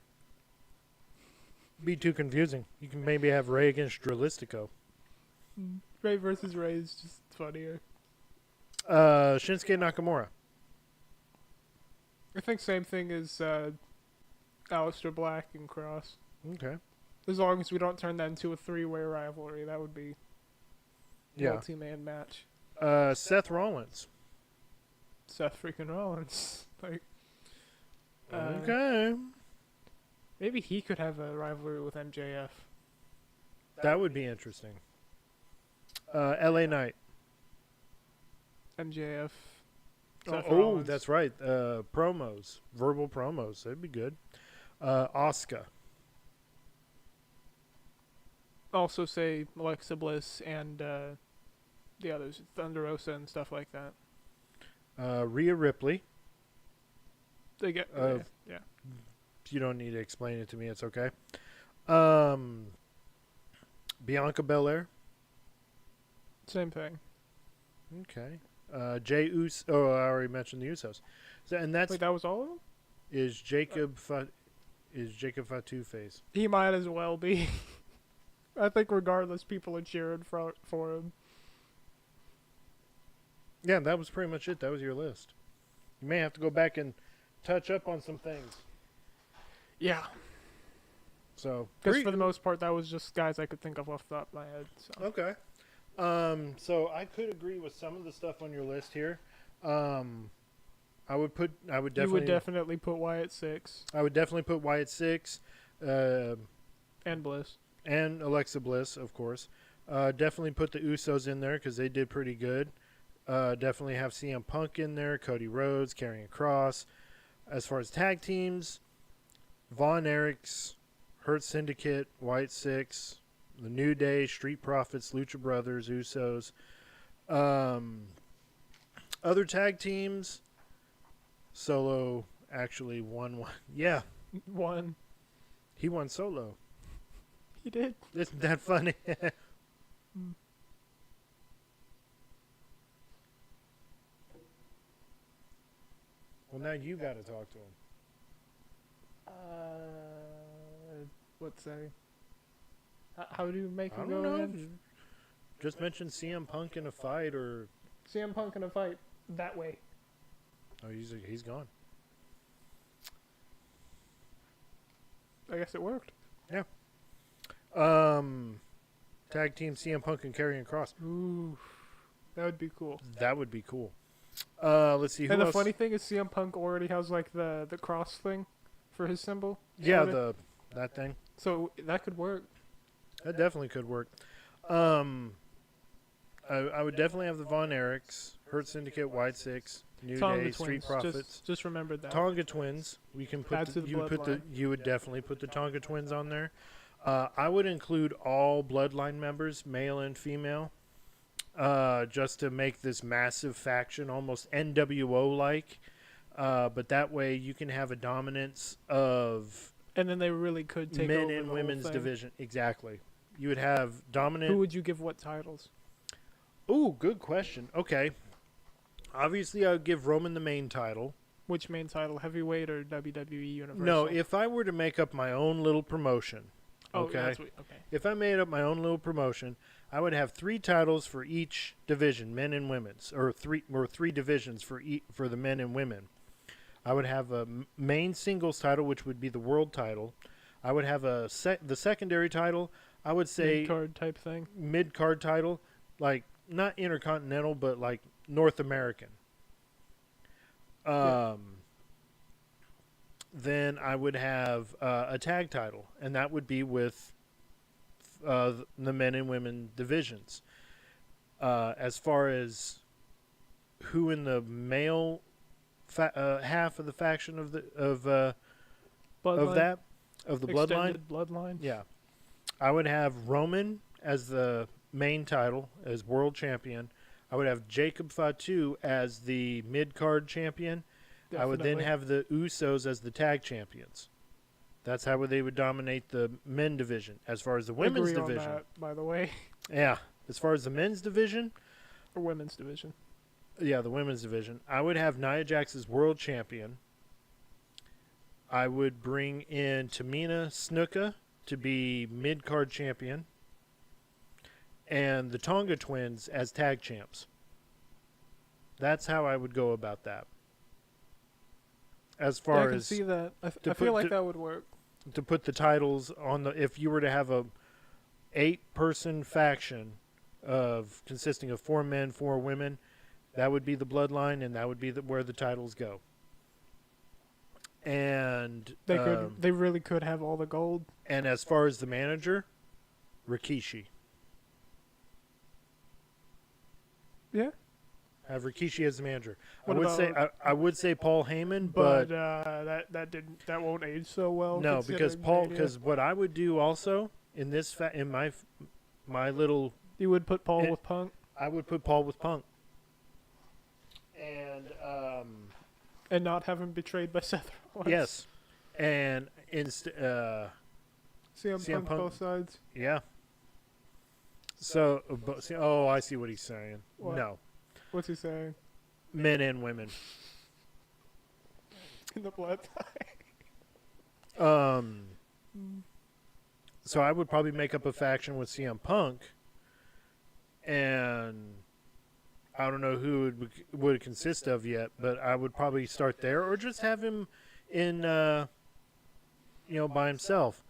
Be too confusing. You can maybe have Rey against Dralistico. Ray versus Ray is just funnier. Shinsuke Nakamura. I think same thing as Aleister Black and Cross. Okay. As long as we don't turn that into a three-way rivalry, that would be multi-man match. Seth Rollins. Seth freaking Rollins. Like, Okay. maybe he could have a rivalry with MJF. That would be interesting. LA Knight. MJF. Oh, Seth Rollins. that's right. Promos. Verbal promos. That'd be good. Asuka. Also say Alexa Bliss and the others, Thunder Rosa and stuff like that. Rhea Ripley. They get yeah. You don't need to explain it to me. It's okay. Bianca Belair. Same thing. Okay. Jey Uso. Oh, I already mentioned the Usos. So, and that's Wait, that was all of them? is Jacob Fatu face. He might as well be. I think regardless, people are cheering for him. Yeah, that was pretty much it. That was your list. You may have to go back and touch up on some things. Yeah. So, Because for the most part, that was just guys I could think of off the top of my head. So. okay. So I could agree with some of the stuff on your list here. I would definitely. You would definitely put Wyatt 6. I would definitely put Wyatt 6. And Bliss. And Alexa Bliss, of course. Definitely put the Usos in there because they did pretty good. Definitely have CM Punk in there, Cody Rhodes, Karrion Kross. As far as tag teams, Von Erichs, Hurt Syndicate, White Six, The New Day, Street Profits, Lucha Brothers, Usos. Other tag teams, Solo actually won one. Yeah, One. he won Solo. He did. Isn't that funny? Well, now you got to talk to him. What's say? How do you make I him don't go know. again? Just mention CM Punk in a fight, or CM Punk in a fight that way. oh, he's gone. I guess it worked. Tag team CM Punk and Karrion Kross. Ooh, that would be cool. That would be cool. Let's see who And the else. funny thing is, CM Punk already has like the cross thing for his symbol. Yeah, sorta. that thing. So that could work. That definitely could work. I would definitely have the Von Erichs, Hurt Syndicate, White Six, New Tonga Day, twins. Street Profits, Just remember that. Tonga Twins. We can put Add to the you would definitely put the Tonga Twins on there. I would include all Bloodline members, male and female, just to make this massive faction almost NWO like. But that way you can have a dominance of And then they really could take men over and the whole women's thing. division. Exactly. You would have dominant. Who would you give what titles? Ooh, good question. Okay. Obviously, I would give Roman the main title. Which main title, heavyweight or WWE Universal? No, if I were to make up my own little promotion, okay. that's what, okay. If I made up my own little promotion, I would have 3 titles for each division, men and women's, or three divisions for the men and women. I would have a main singles title, which would be the world title. I would have the secondary title. I would say Mid-card type thing. mid-card title, like not intercontinental, but like North American. Then I would have a tag title, and that would be with the men and women divisions. As far as who in the male half of the faction of the Bloodline. bloodline, Extended bloodline. yeah, I would have Roman as the main title as world champion. I would have Jacob Fatu as the mid-card champion. I would then Definitely. have the Usos as the tag champions. That's how they would dominate the men division. As far as the women's Agree on division, that, by the way, yeah. As far as the men's division, or women's division. yeah, the women's division, I would have Nia Jax as world champion. I would bring in Tamina Snuka to be mid-card champion. And the Tonga twins as tag champs. That's how I would go about that. As Yeah, I far can as see that. I to feel put- like to- that would work. to put the titles on the, if you were to have a 8-person faction of consisting of 4 men, 4 women, that would be the bloodline, and that would be where the titles go. And They really could have all the gold. and as far as the manager, Rikishi. Yeah. Have Rikishi as the manager. What I would say Paul Heyman, But but that won't age so well. no, because considering Mania. because what I would do also in this in my little, You would put Paul it- with Punk I would put Paul with Punk, and and not have him betrayed by Seth Rollins. yes, and CM CM Punk Punk. both sides. yeah. So, oh, I see what he's saying. What? No, What's he saying? men and women. In the blood. So I would probably make up a faction with CM Punk, and I don't know who it would consist of yet, but I would probably start there, or just have him in, by himself.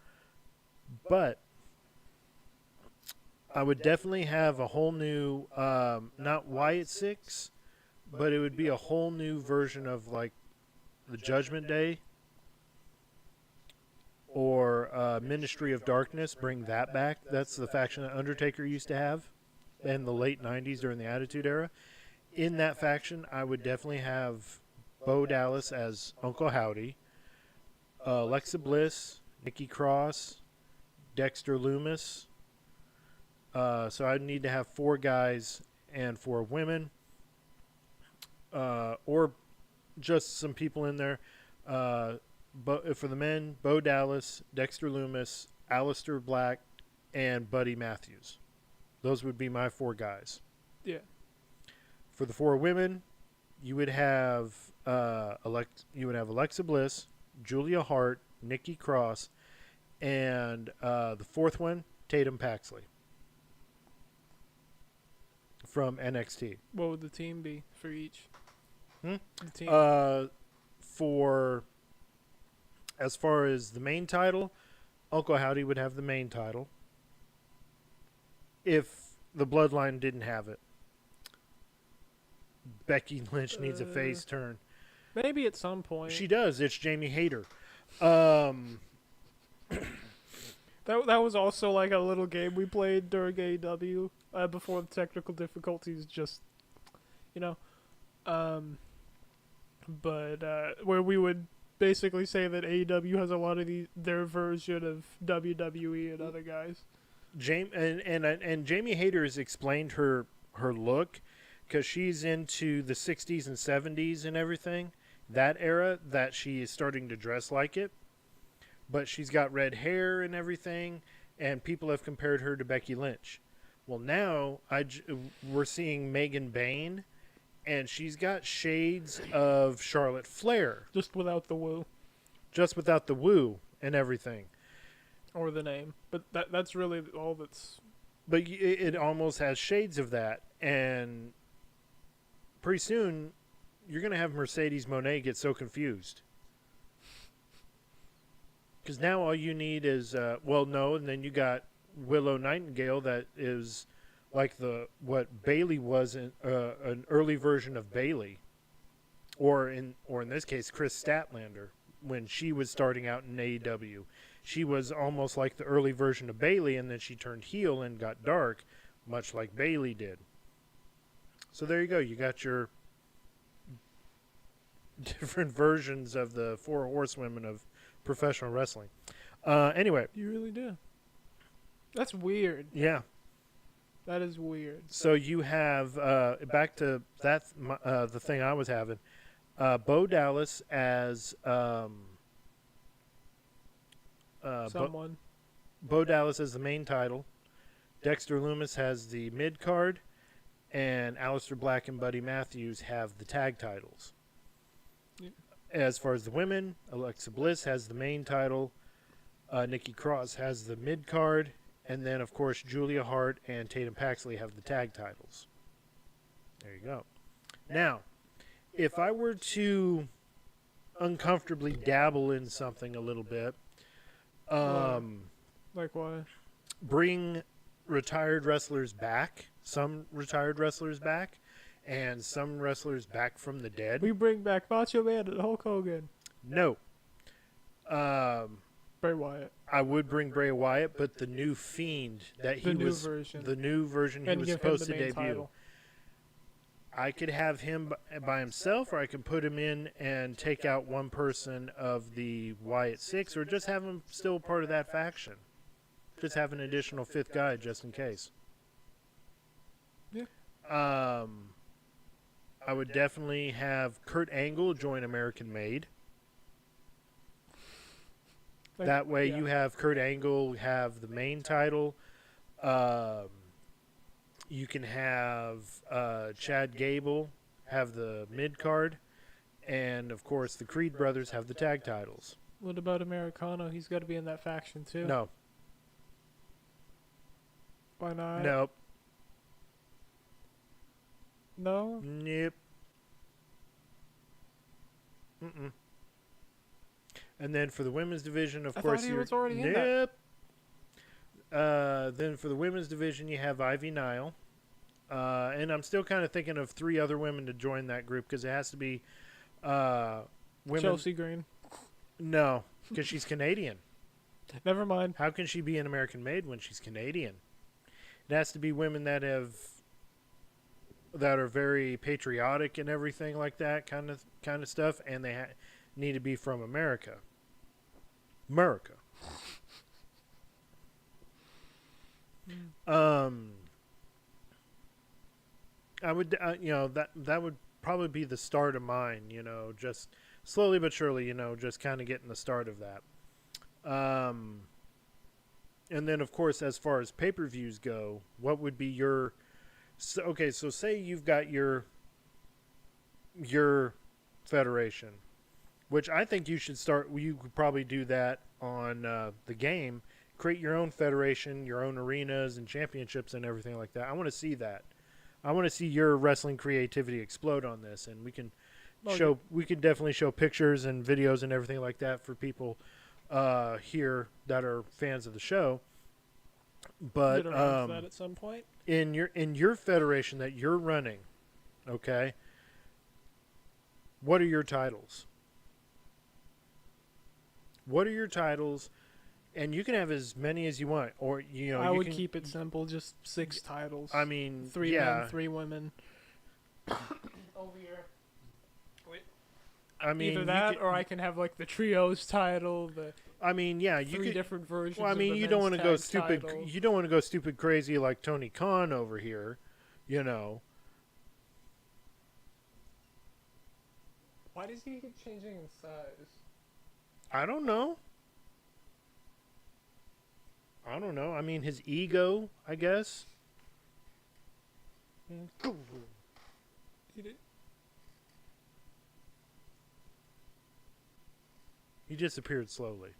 But I would definitely have a whole new, not Wyatt Six, but it would be a whole new version of like the Judgment Day or Ministry of Darkness. Bring that back. That's the faction that Undertaker used to have in the late 90s during the Attitude Era. In that faction, I would definitely have Bo Dallas as Uncle Howdy, Alexa Bliss, Nikki Cross, Dexter Loomis. So I'd need to have 4 guys and 4 women, or just some people in there. For the men, Bo Dallas, Dexter Loomis, Aleister Black, and Buddy Matthews. Those would be my 4 guys. Yeah. For the 4 women, you would have Alexa Bliss, Julia Hart, Nikki Cross, and the 4th one, Tatum Paxley from NXT. What would the team be for each? Hmm? The team. For as far as the main title, Uncle Howdy would have the main title if the Bloodline didn't have it. Becky Lynch needs a face turn. Maybe at some point. She does. It's Jamie Hayter. That was also like a little game we played during AEW before the technical difficulties. Just, where we would basically say that AEW has a lot of their version of WWE and other guys. And Jamie Hayter has explained her look because she's into the 60s and 70s and everything, that era, that she is starting to dress like it. But she's got red hair and everything, and people have compared her to Becky Lynch. Well, now we're seeing Megan Bain, and she's got shades of Charlotte Flair, Just without the woo just without the woo and everything. or the name. But that's really all that's... But it almost has shades of that, and pretty soon you're going to have Mercedes Moné get so confused. Because now all you need is, and then you got Willow Nightingale that is like what Bailey was in an early version of Bailey, or in this case Chris Statlander when she was starting out in AEW. She was almost like the early version of Bailey, and then she turned heel and got dark, much like Bailey did. So there you go. You got your different versions of the 4 horsewomen of professional wrestling. Anyway, You really do. That's weird. yeah. That is weird. So you have back to that the thing I was having. Bo Dallas as Someone. Bo Dallas as the main title. Dexter Lumis has the mid card, and Aleister Black and Buddy Matthews have the tag titles. Yep. As far as the women, Alexa Bliss has the main title. Nikki Cross has the mid card, and then of course Julia Hart and Tatum Paxley have the tag titles. There you go. Now, if I were to uncomfortably dabble in something a little bit, Like what? bring retired wrestlers back, some retired wrestlers back, and some wrestlers back from the dead. We bring back Macho Man and Hulk Hogan. No. Bray Wyatt. I would bring Bray Wyatt, but the new Fiend that he The new was version. the new version he And was give him supposed the to main debut. title. I could have him by himself, or I could put him in and take out one person of the Wyatt Six, or just have him still part of that faction. Just have an additional fifth guy just in case. Yeah. I would definitely have Kurt Angle join American Made. Like, That way yeah. you have Kurt Angle have the main title. You can have Chad Gable have the mid card. And, of course, the Creed brothers have the tag titles. What about Americano? He's got to be in that faction too. No. Why not? Nope. No? Nope. Mm-mm. And then for the women's division, of I course, thought he you're... was already in Nope. Then for the women's division, you have Ivy Nile. And I'm still kind of thinking of 3 other women to join that group because it has to be women. Chelsea Green. No, because she's Canadian. Never mind. How can she be an American Made when she's Canadian? It has to be women that are very patriotic and everything like that kind of stuff, and they need to be from America. America. I would, that would probably be the start of mine. Just slowly but surely, just kind of getting the start of that. And then, of course, as far as pay-per-views go, what would be your... So say you've got your federation, which I think you should start... You could probably do that on the game. Create your own federation, your own arenas and championships and everything like that. I want to see that. I want to see your wrestling creativity explode on this, and we can definitely show pictures and videos and everything like that for people here that are fans of the show. But Get around to that at some point. in your federation that you're running, okay, what are your titles? What are your titles? And you can have as many as you want, or I would keep it simple, just 6 titles. I mean, 3 yeah. men, 3 women. Over here. Wait. I mean, Either that, or I can have like the trios title. I mean, yeah, you 3 could. different versions. Well, I mean, of the you don't want men's to go tag stupid. title. You don't want to go stupid crazy like Tony Khan over here, Why does he keep changing in size? I don't know. I mean, his ego, I guess. He disappeared slowly.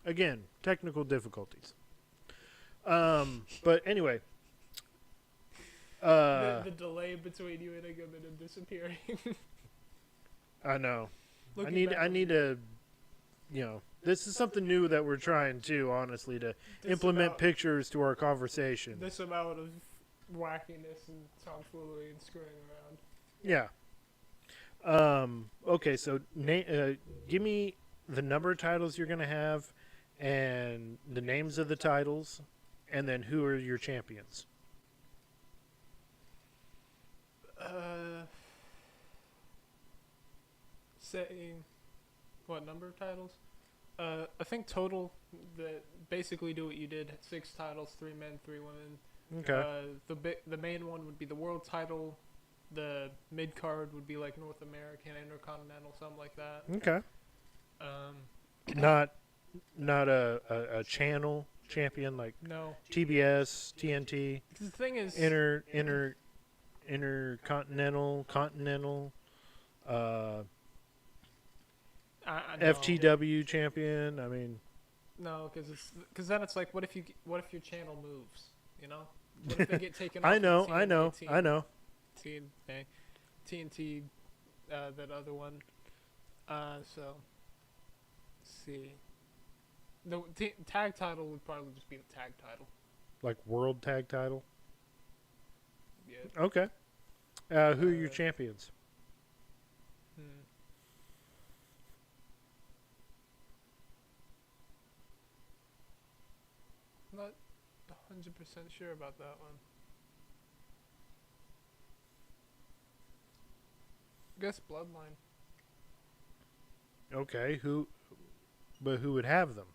Again, technical difficulties. But anyway. The delay between you hitting him and him disappearing. I know. Looking back I on need to, this is something new that we're trying to, honestly, to this implement amount- pictures to our conversation. This amount of wackiness and tomfoolery and screwing around. Yeah. Okay, so give me the number of titles you're going to have and the names of the titles, and then who are your champions. Saying what number of titles? I think total that basically do what you did: 6 titles, 3 men, 3 women. Okay. The main one would be the world title. The mid card would be like North American, Intercontinental, something like that. Okay. Um, Not a channel champion like no, TBS, TNT, 'cause the thing is, intercontinental, continental, no. FTW champion. I mean, No, because then it's like, what if your channel moves? You know, what if they get taken off? I know. TNT, that other one. So, let's see. The tag title would probably just be the tag title. Like world tag title. Yeah. Okay. Who are your champions? Not 100% sure about that one. I guess Bloodline. Okay. Who would have them?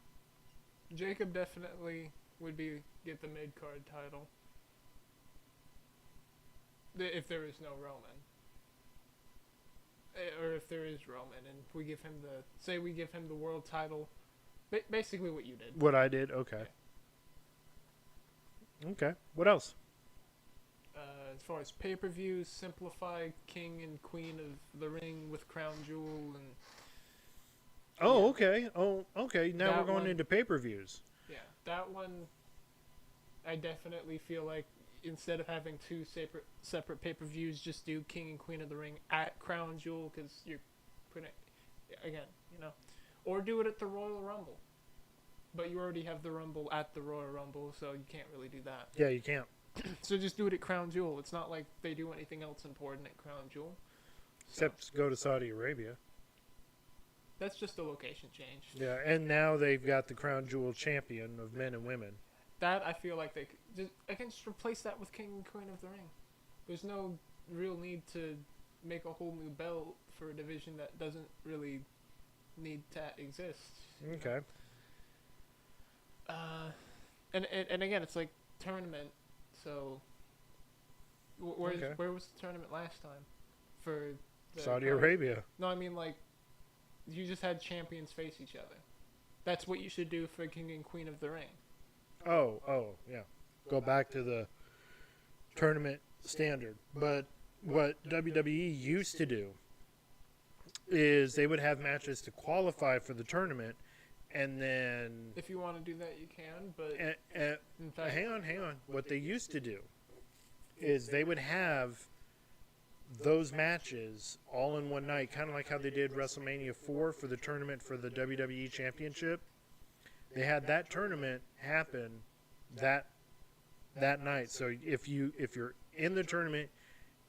Jacob definitely would get the mid card title. If there is no Roman. Or if there is Roman and we give him the world title. Basically what you did. What I did? Okay. Okay. What else? As far as pay-per-views, simplify King and Queen of the Ring with Crown Jewel and... Oh, okay. Oh, okay. Now that we're going one, into pay-per-views. Yeah, that one, I definitely feel like instead of having two separate pay-per-views, just do King and Queen of the Ring at Crown Jewel, because you're putting it, again, or do it at the Royal Rumble. But you already have the Rumble at the Royal Rumble, so you can't really do that. Yeah, you can't. So just do it at Crown Jewel. It's not like they do anything else important at Crown Jewel. Except go to Saudi Arabia. That's just a location change. Yeah, and now they've got the Crown Jewel champion of men and women. That, I feel like I can just replace that with King and Queen of the Ring. There's no real need to make a whole new belt for a division that doesn't really need to exist. Okay. And again, it's like tournament. So, where was the tournament last time? For Saudi Arabia. No, I mean like, you just had champions face each other. That's what you should do for King and Queen of the Ring. Oh, yeah. Go back to the tournament standard. But what WWE used to do is they would have matches to qualify for the tournament, and then... If you want to do that, you can, but... in fact, hang on. What they used to do is they would have those matches all in one night, kind of like how they did WrestleMania 4 for the tournament for the WWE Championship. They had that tournament happen that night. So if you're in the tournament,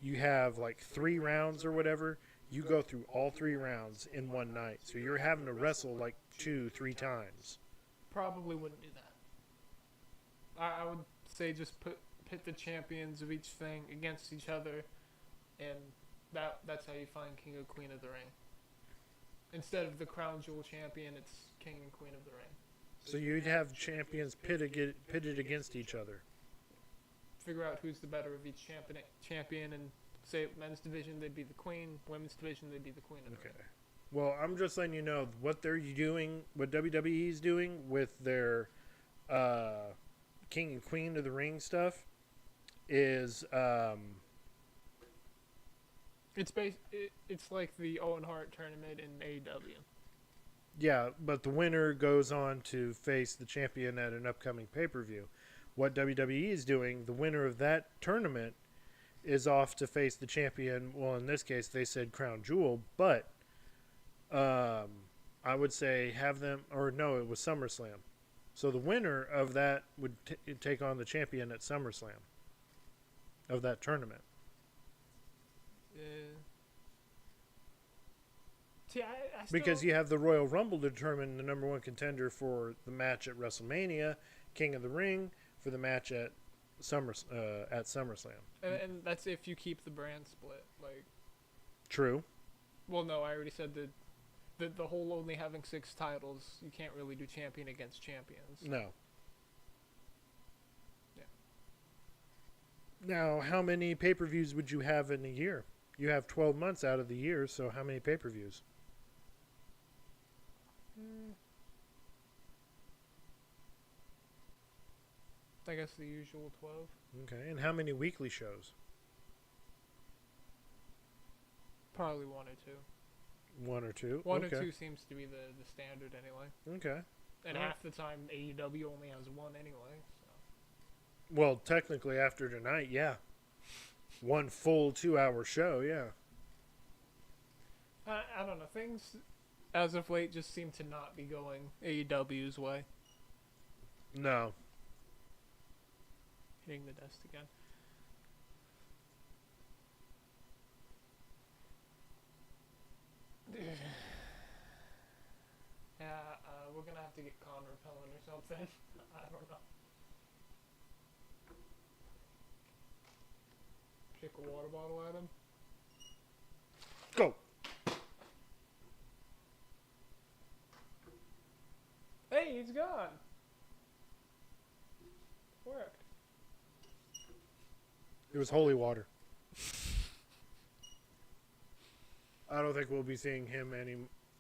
you have like 3 rounds or whatever. You go through all 3 rounds in one night. So you're having to wrestle like 2-3 times. Probably wouldn't do that. I would say just pit the champions of each thing against each other, and that's how you find King or Queen of the Ring. Instead of the Crown Jewel champion, it's King and Queen of the Ring. So you'd have champions pitted against each other. Figure out who's the better of each champion, and say men's division they'd be the Queen, women's division they'd be the Queen of the Ring. Well, I'm just letting you know what they're doing, what WWE's doing with their King and Queen of the Ring stuff is it's like the Owen Hart tournament in AEW. Yeah, but the winner goes on to face the champion at an upcoming pay-per-view. What WWE is doing, the winner of that tournament is off to face the champion. Well, in this case, they said Crown Jewel, but I would say have them, or no, it was SummerSlam. So the winner of that would take on the champion at SummerSlam of that tournament. See, I still... Because you have the Royal Rumble to determine the number 1 contender for the match at WrestleMania, King of the Ring for the match at SummerSlam. And that's if you keep the brand split. Like. True. Well, no, I already said the whole only having 6 titles, you can't really do champion against champions. No. Yeah. Now, how many pay-per-views would you have in a year? You have 12 months out of the year, so how many pay-per-views? I guess the usual 12. Okay, and how many weekly shows? Probably one or two. One or two? One okay. or two seems to be the standard anyway. Okay. And Alright. half the time AEW only has one anyway. So. Well, technically after tonight, yeah. One full 2-hour show, yeah. I don't know. Things as of late just seem to not be going AEW's way. No. Hitting the desk again. Yeah, we're gonna have to get con repellent or something. I don't know. Kick a water bottle at him. Go! Hey, he's gone. Worked. It was holy water. I don't think we'll be seeing him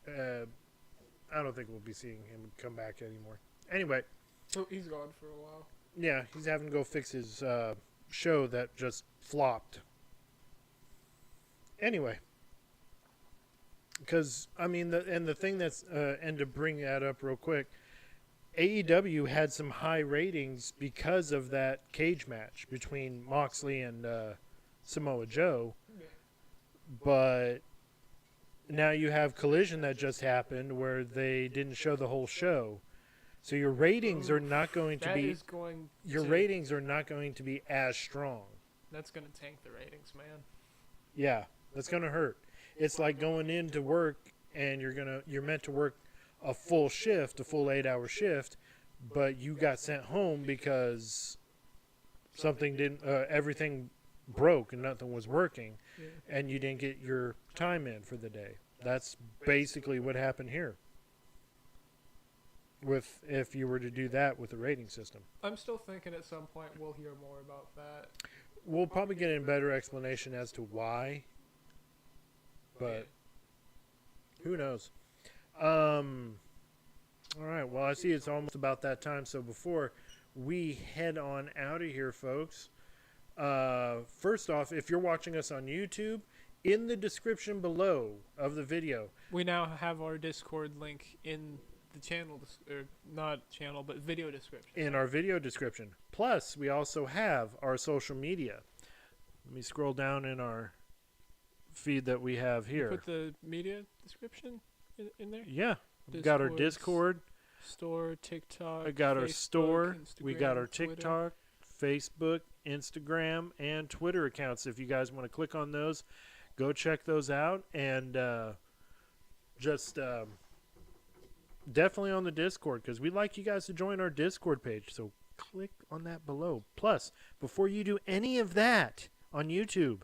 I don't think we'll be seeing him come back anymore. Anyway. So he's gone for a while. Yeah, he's having to go fix his show that just flopped. Anyway. Because, I mean, the thing that's, and to bring that up real quick, AEW had some high ratings because of that cage match between Moxley and Samoa Joe. Yeah. But now you have Collision that just happened where they didn't show the whole show. So your ratings are not going to be ratings are not going to be as strong. That's going to tank the ratings, man. Yeah, that's going to hurt. It's like going into work and you're meant to work a full shift, a full 8-hour shift, but you got sent home because something everything broke and nothing was working, Yeah. and you didn't get your time in for the day. That's basically what happened here. If you were to do that with the rating system, I'm still thinking at some point we'll hear more about that. we'll probably get a better explanation as to why, but who knows? All right. Well, I see it's almost about that time. So before we head on out of here, folks, first off, if you're watching us on YouTube, in the description below of the video, We now have our Discord link in the channel, or not channel, but video description. in our video description. Plus, we also have our social media. Let me scroll down in our feed that we have here. Put the media description in there. Yeah. We've got our Discord. Store, TikTok. I got our Facebook, store. We got Instagram, our Twitter. TikTok, Facebook, Instagram, and Twitter accounts. If you guys want to click on those, go check those out. And just definitely on the Discord, because we'd like you guys to join our Discord page. So click on that below. Plus, before you do any of that on YouTube,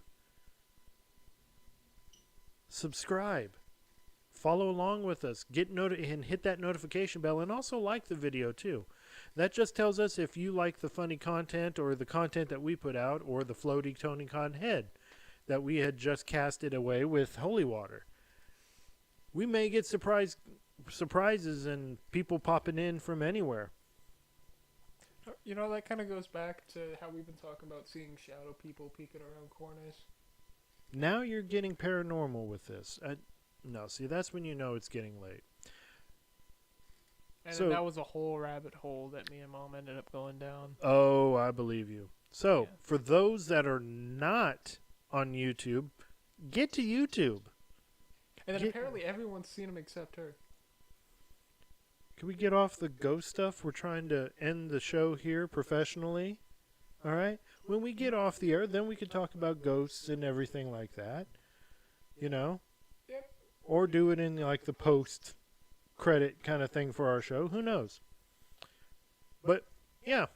subscribe. Follow along with us. And hit that notification bell, and also like the video too. That just tells us if you like the funny content or the content that we put out, or the floaty Tony Khan head that we had just casted away with holy water. We may get surprises and people popping in from anywhere. You know, that kind of goes back to how we've been talking about seeing shadow people peeking around corners. Now you're getting paranormal with this. No, see, that's when you know it's getting late. And So- then that was a whole rabbit hole that me and Mom ended up going down. Oh, I believe you. So, Yeah. for those that are not on YouTube, get to YouTube. And then Get- apparently everyone's seen him except her. Can we get off the ghost stuff? We're trying to end the show here professionally. All right? When we get off the air, then we can talk about ghosts and everything like that. You know? Yep. Or do it in like the post credit kind of thing for our show. Who knows? But yeah,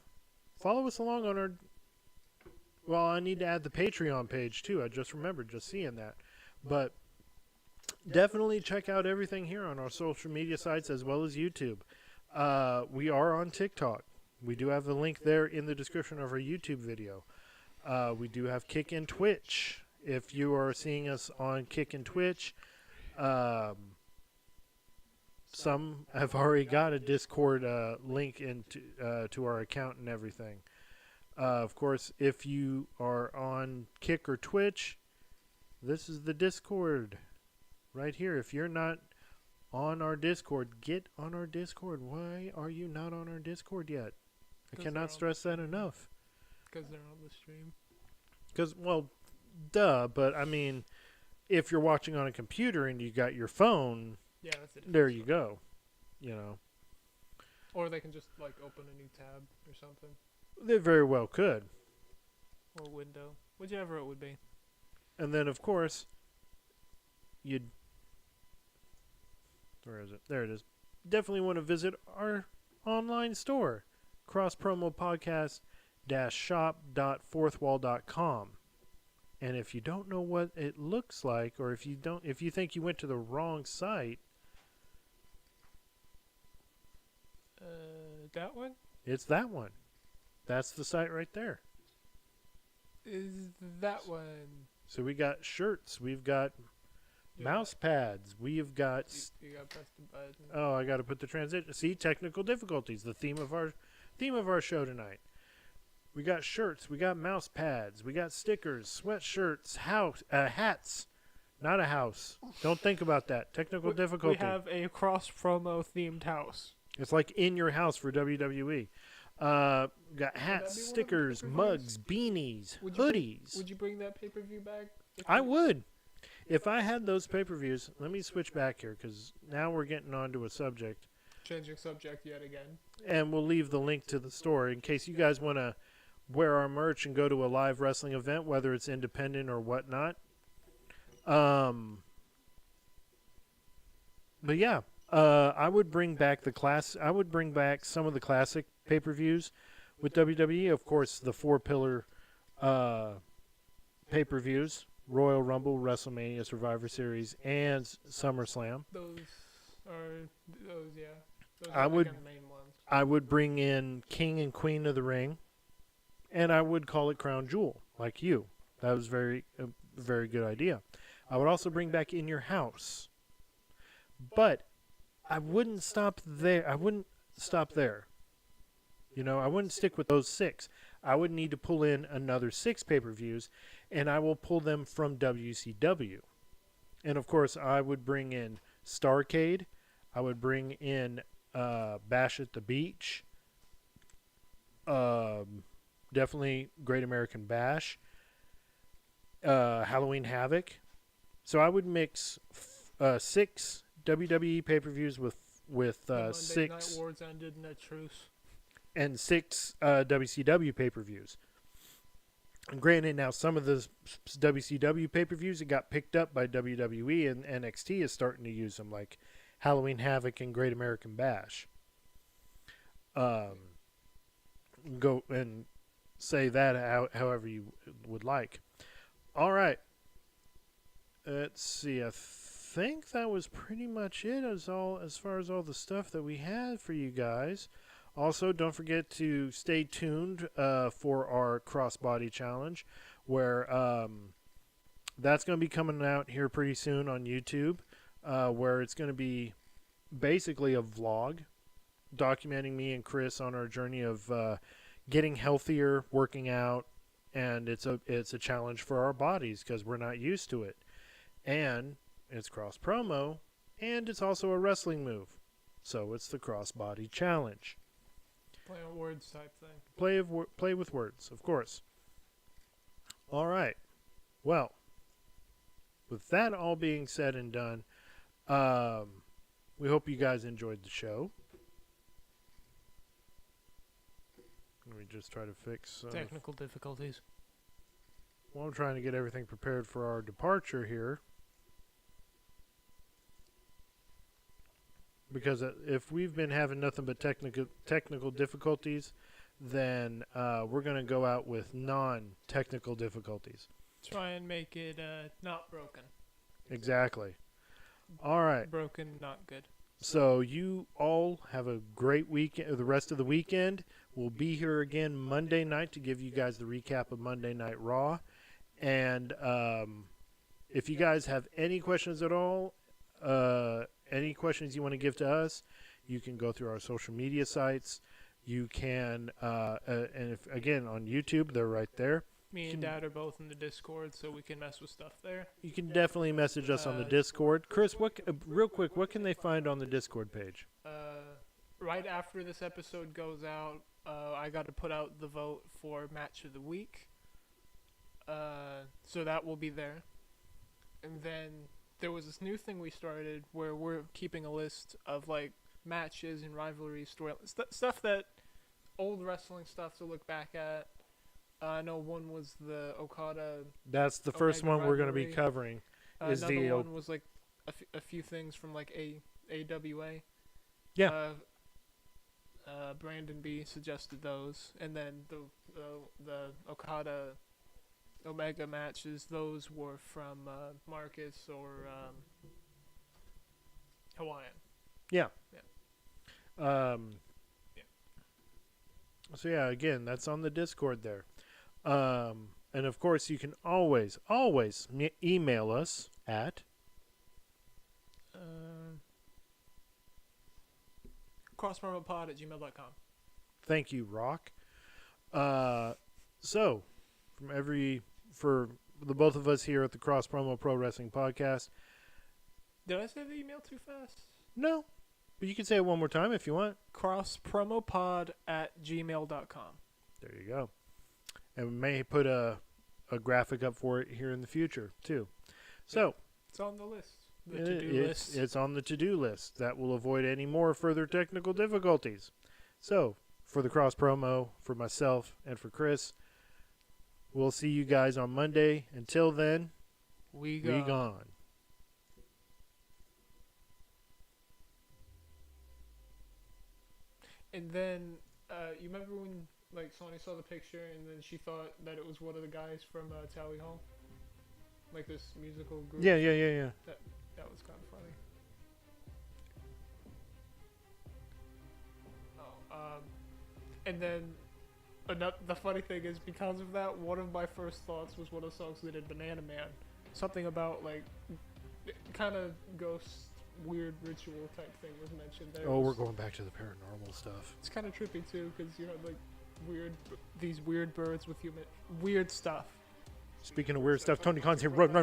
follow us along on our. Well, I need to add the Patreon page too. I just remembered just seeing that. But definitely check out everything here on our social media sites as well as YouTube. We are on TikTok. We do have the link there in the description of our YouTube video. We do have Kick and Twitch. If you are seeing us on Kick and Twitch, some have already got a Discord link into to our account and everything. Of course, if you are on Kick or Twitch, this is the Discord right here. If you're not on our Discord, get on our Discord. Why are you not on our Discord yet? I cannot stress that enough. Because they're on the stream. Because, well, duh, but I mean, if you're watching on a computer and you got your phone, Yeah, that's it. there you go. You know, Or they can just like open a new tab or something, they very well could. or window, whichever it would be. And then, of course, you'd... Where is it? There it is. Definitely want to visit our online store, crosspromopodcast-shop.fourthwall.com. And if you don't know what it looks like, or if you think you went to the wrong site, That one it's that one. That's the site right there. is that one. So we got shirts, we've got mouse pads, we've got... You got to press the button. Oh, I got to put the transition. See, technical difficulties, the theme of our show tonight. We got shirts, we got mouse pads, we got stickers, sweatshirts, hats. Not a house. Don't think about that. Technical difficulty. We have a cross promo themed house. It's like in your house for WWE. Got hats, be one of the stickers, pay-per-views? mugs, beanies, Would hoodies. Would you bring that pay-per-view back? I would. If I had those pay-per-views, let me switch back here because now we're getting onto a subject. Changing subject yet again. And we'll leave the link to the store in case you guys want to wear our merch and go to a live wrestling event, whether it's independent or whatnot. But yeah, I would bring back I would bring back some of the classic pay-per-views with WWE. Of course, the 4-pillar pay-per-views: Royal Rumble, WrestleMania, Survivor Series, and SummerSlam. Those, yeah. Those I are would- the main ones. I would bring in King and Queen of the Ring, and I would call it Crown Jewel, like you. That was a very good idea. I would also bring back In Your House. But I wouldn't stop there. You know, I wouldn't stick with those 6. I would need to pull in another 6 pay-per-views, and I will pull them from WCW. And, of course, I would bring in Starrcade. I would bring in Bash at the Beach. Definitely Great American Bash. Halloween Havoc. So I would mix 6 WWE pay-per-views with The Monday 6 Night Wars ended in a truce. and 6 WCW pay-per-views. And granted, now some of the WCW pay-per-views that got picked up by WWE and NXT is starting to use them, like Halloween Havoc and Great American Bash. Go and say that however you would like. All right. Let's see. I think that was pretty much it as far as all the stuff that we had for you guys. Also, don't forget to stay tuned for our crossbody challenge, where that's going to be coming out here pretty soon on YouTube, where it's going to be basically a vlog documenting me and Chris on our journey of getting healthier, working out, and it's a challenge for our bodies because we're not used to it. And it's cross promo, and it's also a wrestling move. So it's the crossbody challenge. Play on words type thing. Play with words, of course. All right. Well, with that all being said and done, we hope you guys enjoyed the show. Let me just try to fix Technical difficulties. Well, I'm trying to get everything prepared for our departure here. Because if we've been having nothing but technical difficulties, then we're going to go out with non-technical difficulties. Try and make it not broken. Exactly. All right. Broken, not good. So you all have a great weekend, the rest of the weekend. We'll be here again Monday night to give you guys the recap of Monday Night Raw. And if you guys have any questions at all, any questions you want to give to us, you can go through our social media sites. You can, and if, again, on YouTube, they're right there. Me and Dad are both in the Discord, so we can mess with stuff there. You can definitely message us on the Discord. Chris, real quick, what can they find on the Discord page? Right after this episode goes out, I got to put out the vote for Match of the Week. So that will be there. And then there was this new thing we started where we're keeping a list of, like, matches and rivalries, story stuff that old wrestling stuff to look back at. I know one was the Okada. That's the first Omega one we're going to be rivalry. covering. Is Another one was like a few things from like AWA. Yeah. Brandon B suggested those, and then the Okada Omega matches. Those were from Marcus or Hawaiian. Yeah. Yeah. So yeah, again, that's on the Discord there. And of course, you can always email us at crosspromopod@gmail.com. Thank you, Rock. So, for the both of us here at the Cross Promo Pro Wrestling Podcast. Did I say the email too fast? No, but you can say it one more time if you want. crosspromopod@gmail.com. There you go. And we may put a graphic up for it here in the future, too. So, it's on the list. The to-do list. It's on the to-do list. That will avoid any more further technical difficulties. So, for the Cross Promo, for myself, and for Chris, we'll see you guys on Monday. Until then, we gone. And then, you remember when, like, Sonny saw the picture and then she thought that it was one of the guys from Tally Hall? Like this musical group? Yeah. That was kind of funny. And then, the funny thing is, because of that, one of my first thoughts was one of the songs they did, Banana Man. Something about, like, kind of ghost, weird ritual type thing was mentioned there. We're going back to the paranormal stuff. It's kind of trippy, too, because you had, like, these weird birds with weird stuff. Speaking of weird stuff, Tony Khan's here. Run.